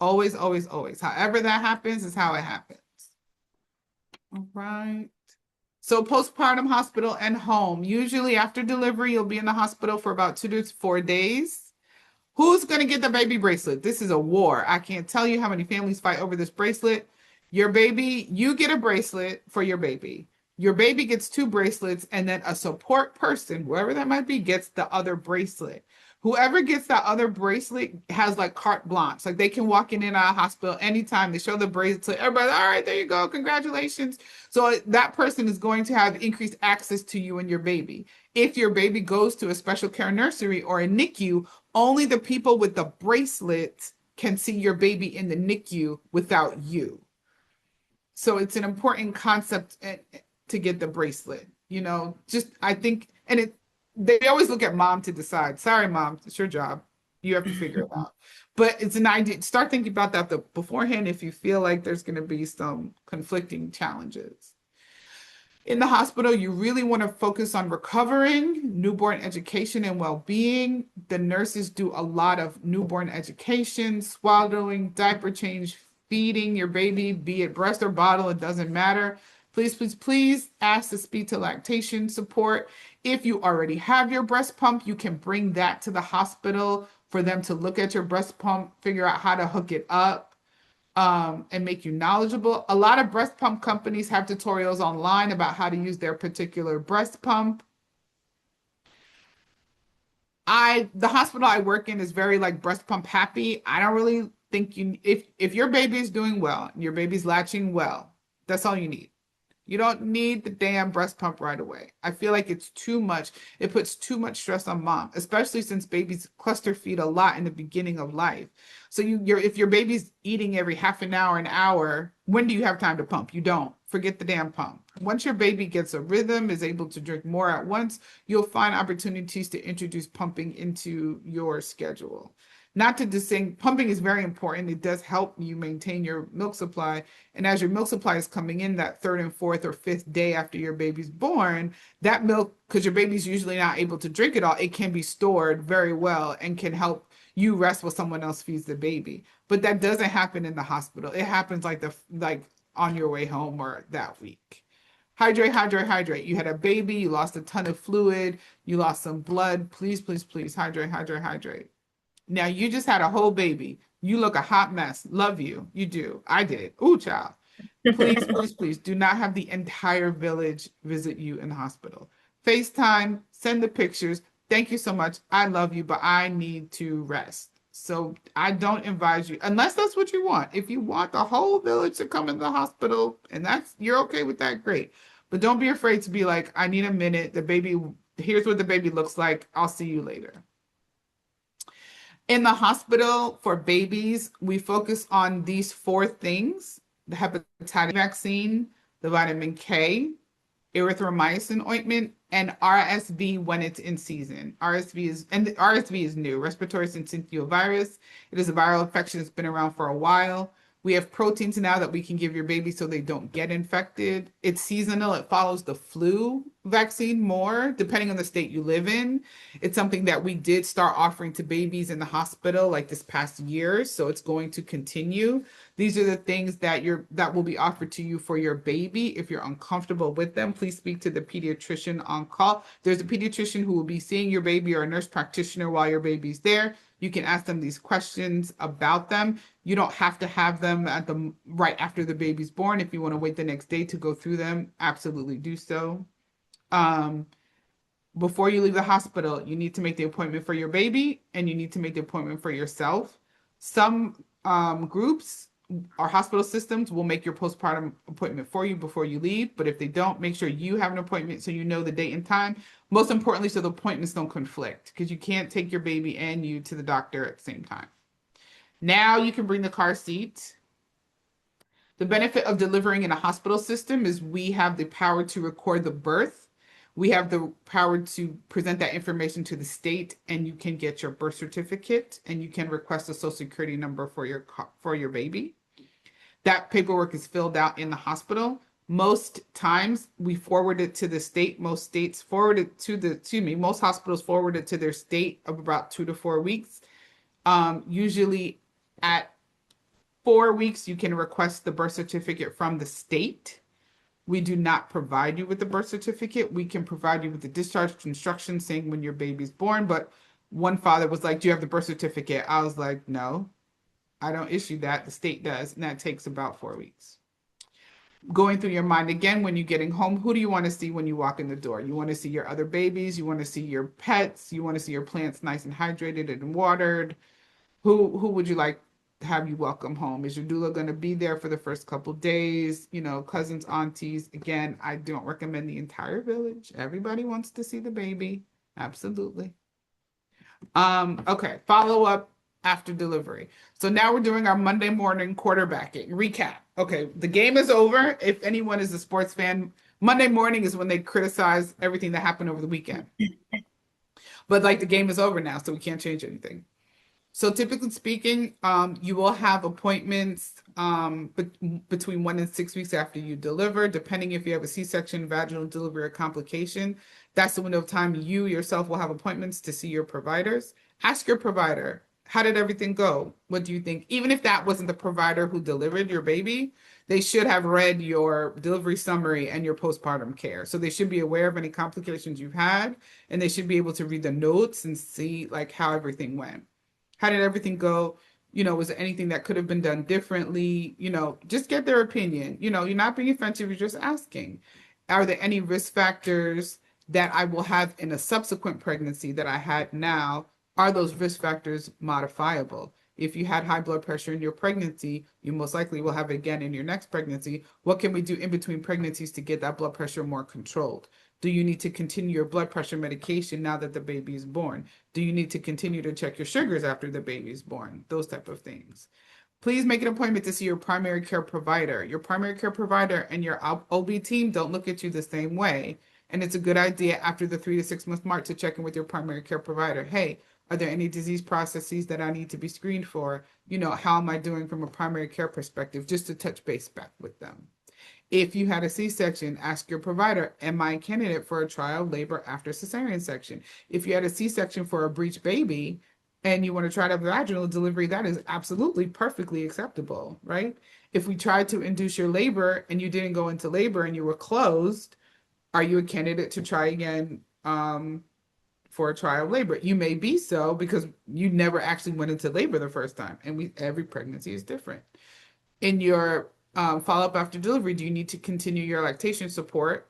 Always. However that happens is how it happens. All right. So postpartum hospital and home. Usually after delivery, you'll be in the hospital for about 2 to 4 days. Who's going to get the baby bracelet? This is a war. I can't tell you how many families fight over this bracelet. Your baby, you get a bracelet for your baby. Your baby gets 2 bracelets, and then a support person, whoever that might be, gets the other bracelet. Whoever gets that other bracelet has like carte blanche. Like they can walk in and out of hospital anytime. They show the bracelet. Everybody, all right, there you go. Congratulations. So that person is going to have increased access to you and your baby. If your baby goes to a special care nursery or a NICU, only the people with the bracelet can see your baby in the NICU without you. So it's an important concept to get the bracelet, just I think, and they always look at mom to decide. Sorry, mom, it's your job. You have to figure it out. But it's an idea. Start thinking about that beforehand if you feel like there's going to be some conflicting challenges. In the hospital, you really want to focus on recovering, newborn education, and well-being. The nurses do a lot of newborn education, swallowing, diaper change, feeding your baby, be it breast or bottle, it doesn't matter. Please, please, please ask to speak to lactation support. If you already have your breast pump, you can bring that to the hospital for them to look at your breast pump, figure out how to hook it up, and make you knowledgeable. A lot of breast pump companies have tutorials online about how to use their particular breast pump. The hospital I work in is very like breast pump happy. I don't really think if your baby is doing well and your baby's latching well, that's all you need. You don't need the damn breast pump right away. I feel like it's too much. It puts too much stress on mom, especially since babies cluster feed a lot in the beginning of life. So if your baby's eating every half an hour, when do you have time to pump? You don't. Forget the damn pump. Once your baby gets a rhythm, is able to drink more at once, you'll find opportunities to introduce pumping into your schedule. Not to just saying pumping is very important. It does help you maintain your milk supply. And as your milk supply is coming in that third and fourth or fifth day after your baby's born, that milk, because your baby's usually not able to drink it all, it can be stored very well and can help you rest while someone else feeds the baby. But that doesn't happen in the hospital. It happens like on your way home or that week. Hydrate, hydrate, hydrate. You had a baby, you lost a ton of fluid, you lost some blood. Please, please, please hydrate, hydrate, hydrate. Now you just had a whole baby. You look a hot mess. Love you. You do. I did. Ooh, child. Please, please, please do not have the entire village visit you in the hospital. FaceTime, send the pictures. Thank you so much. I love you, but I need to rest. So I don't advise you, unless that's what you want. If you want the whole village to come in the hospital and you're okay with that, great. But don't be afraid to be like, I need a minute. Here's what the baby looks like. I'll see you later. In the hospital for babies, we focus on these 4 things: the hepatitis vaccine, the vitamin K, erythromycin ointment, and RSV when it's in season. RSV is new, respiratory syncytial virus. It is a viral infection that's been around for a while. We have proteins now that we can give your baby so they don't get infected. It's seasonal. It follows the flu vaccine more, depending on the state you live in. It's something that we did start offering to babies in the hospital like this past year, so it's going to continue. These are the things that will be offered to you for your baby. If you're uncomfortable with them, please speak to the pediatrician on call. There's a pediatrician who will be seeing your baby or a nurse practitioner while your baby's there. You can ask them these questions about them. You don't have to have them right after the baby's born. If you want to wait the next day to go through them, absolutely do so. Before you leave the hospital, you need to make the appointment for your baby and you need to make the appointment for yourself. Some groups or hospital systems will make your postpartum appointment for you before you leave, but if they don't, make sure you have an appointment so you know the date and time. Most importantly, so the appointments don't conflict, because you can't take your baby and you to the doctor at the same time. Now you can bring the car seat. The benefit of delivering in a hospital system is we have the power to record the birth. We have the power to present that information to the state, and you can get your birth certificate and you can request a social security number for your baby. That paperwork is filled out in the hospital. Most times we forward it to the state. Most hospitals forward it to their state of about 2 to 4 weeks. Usually at 4 weeks, you can request the birth certificate from the state. We do not provide you with the birth certificate. We can provide you with the discharge instructions saying when your baby's born. But one father was like, do you have the birth certificate? I was like, no, I don't issue that. The state does. And that takes about 4 weeks. going through your mind again when you're getting home, who do you want to see when you walk in the door? You want to see your other babies, you want to see your pets, you want to see your plants nice and hydrated and watered. Who would you like to have you welcome home? Is your doula going to be there for the first couple days? You know, cousins, aunties. Again, I don't recommend the entire village. Everybody wants to see the baby. Absolutely. Okay, follow up after delivery. So now we're doing our Monday morning quarterbacking recap. Okay, the game is over. If anyone is a sports fan, Monday morning is when they criticize everything that happened over the weekend. But like the game is over now, so we can't change anything. So typically speaking, you will have appointments between 1 and 6 weeks after you deliver, depending if you have a C-section, vaginal delivery, or complication. That's the window of time you yourself will have appointments to see your providers. Ask your provider, how did everything go? What do you think? Even if that wasn't the provider who delivered your baby, they should have read your delivery summary and your postpartum care. So they should be aware of any complications you've had, and they should be able to read the notes and see like how everything went. How did everything go? You know, was there anything that could have been done differently? You know, just get their opinion. You know, you're not being offensive, you're just asking. Are there any risk factors that I will have in a subsequent pregnancy that I had now? Are those risk factors modifiable? If you had high blood pressure in your pregnancy, you most likely will have it again in your next pregnancy. What can we do in between pregnancies to get that blood pressure more controlled? Do you need to continue your blood pressure medication now that the baby is born? Do you need to continue to check your sugars after the baby is born? Those type of things. Please make an appointment to see your primary care provider. Your primary care provider and your OB team don't look at you the same way. And it's a good idea after the 3 to 6 month mark to check in with your primary care provider. Hey, are there any disease processes that I need to be screened for? You know, how am I doing from a primary care perspective? Just to touch base back with them. If you had a C-section, ask your provider, am I a candidate for a trial labor after cesarean section? If you had a C-section for a breech baby and you want to try to have vaginal delivery, that is absolutely perfectly acceptable, right? If we tried to induce your labor and you didn't go into labor and you were closed, are you a candidate to try again for a trial labor? You may be so because you never actually went into labor the first time, and every pregnancy is different. In your follow-up after delivery, do you need to continue your lactation support?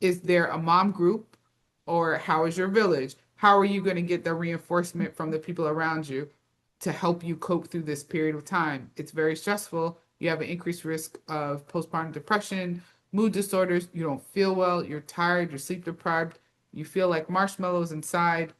Is there a mom group, or how is your village? How are you going to get the reinforcement from the people around you to help you cope through this period of time? It's very stressful. You have an increased risk of postpartum depression, mood disorders. You don't feel well. You're tired. You're sleep deprived. You feel like marshmallows inside.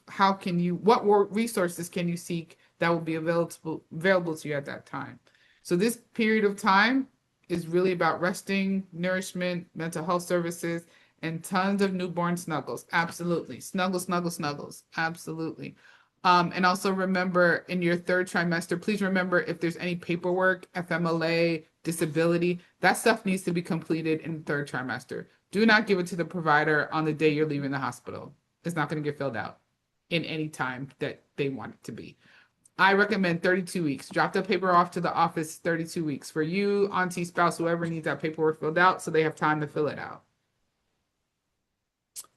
How can you, what resources can you seek that will be available to you at that time? So this period of time is really about resting, nourishment, mental health services, and tons of newborn snuggles. Absolutely. Snuggles, snuggles, snuggles. Absolutely. And also remember in your third trimester, please remember if there's any paperwork, FMLA, disability, that stuff needs to be completed in the third trimester. Do not give it to the provider on the day you're leaving the hospital. It's not going to get filled out in any time that they want it to be. I recommend 32 weeks. Drop the paper off to the office 32 weeks for you, auntie, spouse, whoever needs that paperwork filled out so they have time to fill it out.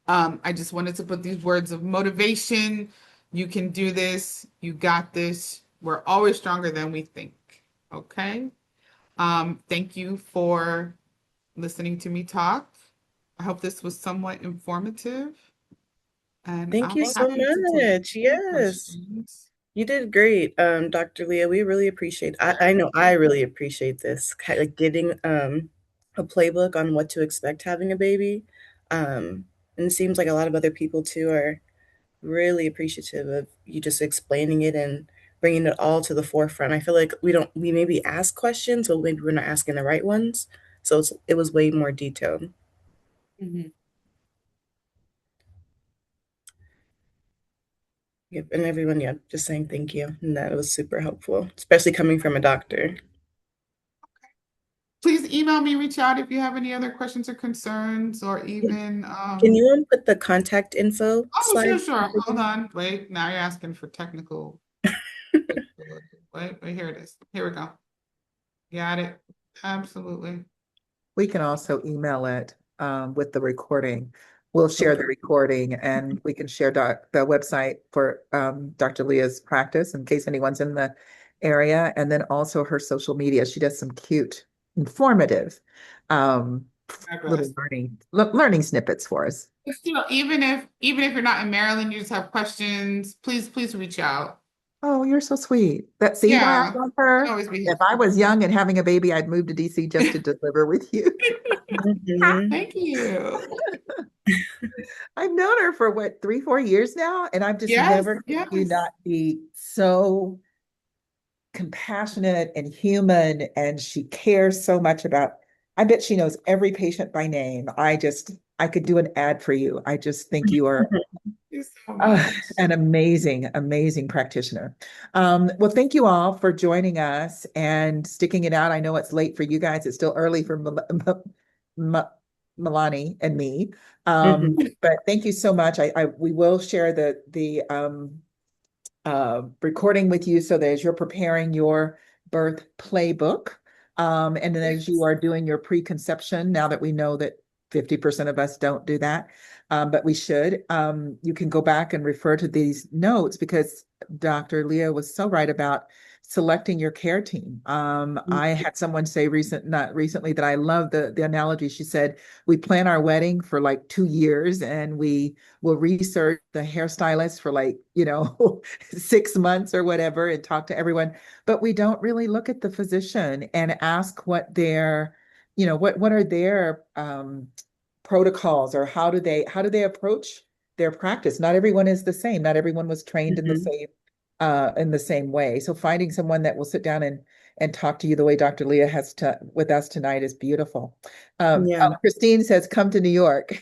I just wanted to put these words of motivation. You can do this. You got this. We're always stronger than we think. Okay. Thank you for listening to me talk. I hope this was somewhat informative. And Thank I'm you so happy to take much. any Yes. questions. You did great, Dr. Leah. We really appreciate. I know I really appreciate this kind of getting a playbook on what to expect having a baby, and it seems like a lot of other people too are really appreciative of you just explaining it and bringing it all to the forefront. I feel like we maybe ask questions, but maybe we're not asking the right ones. So it was way more detailed. Mhm. Yep, and everyone, yeah, just saying thank you, and that was super helpful, especially coming from a doctor. Please email me, reach out if you have any other questions or concerns, or even Can you put the contact info oh, slide sure, sure. up Hold again? on. Wait, now you're asking for technical. Wait, here it is. Here we go. Got it. Absolutely. We can also email it with the recording. We'll Oh, share the recording and we can share the website for Dr. Leah's practice in case anyone's in the area, and then also her social media. She does some cute informative um, My little best. learning snippets for us. But still, even if you're not in Maryland, you just have questions, please reach out. Oh, you're so sweet. That see why I Yeah, love can her. always be If here. I was young and having a baby, I'd move to DC just to deliver with you. Mhm. Thank you. I've known her for what, 3, 4 years now, and I've just Yes, never seen you yes. not be so compassionate and human, and she cares so much about. I bet she knows every patient by name. I could do an ad for you. I just think you are Thank you so much. an amazing practitioner. Well, thank you all for joining us and sticking it out. I know it's late for you guys. It's still early for Milani and me. Mhm. But thank you so much. We will share the recording with you so that as you're preparing your birth playbook, and then as you Yes. are doing your preconception, now that we know that 50% of us don't do that, but we should, you can go back and refer to these notes because Dr. Leah was so right about selecting your care team. I had someone say not recently that I love the analogy. She said, we plan our wedding for like 2 years and we will research the hairstylist for like, 6 months or whatever and talk to everyone, but we don't really look at the physician and ask what their, what are their protocols or how do they approach their practice. Not everyone is the same. Not everyone was trained Mhm. in the same way. So finding someone that will sit down and talk to you the way Dr. Leah has to with us tonight is beautiful. Yeah. Christine says, "Come to New York."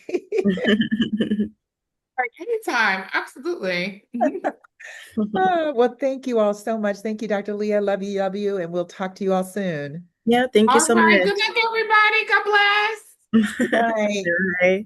Like anytime, absolutely. Well, thank you all so much. Thank you, Dr. Leah. Love you, and we'll talk to you all soon. Yeah, thank you All so right, good much. night, everybody. God bless. Good night. Bye.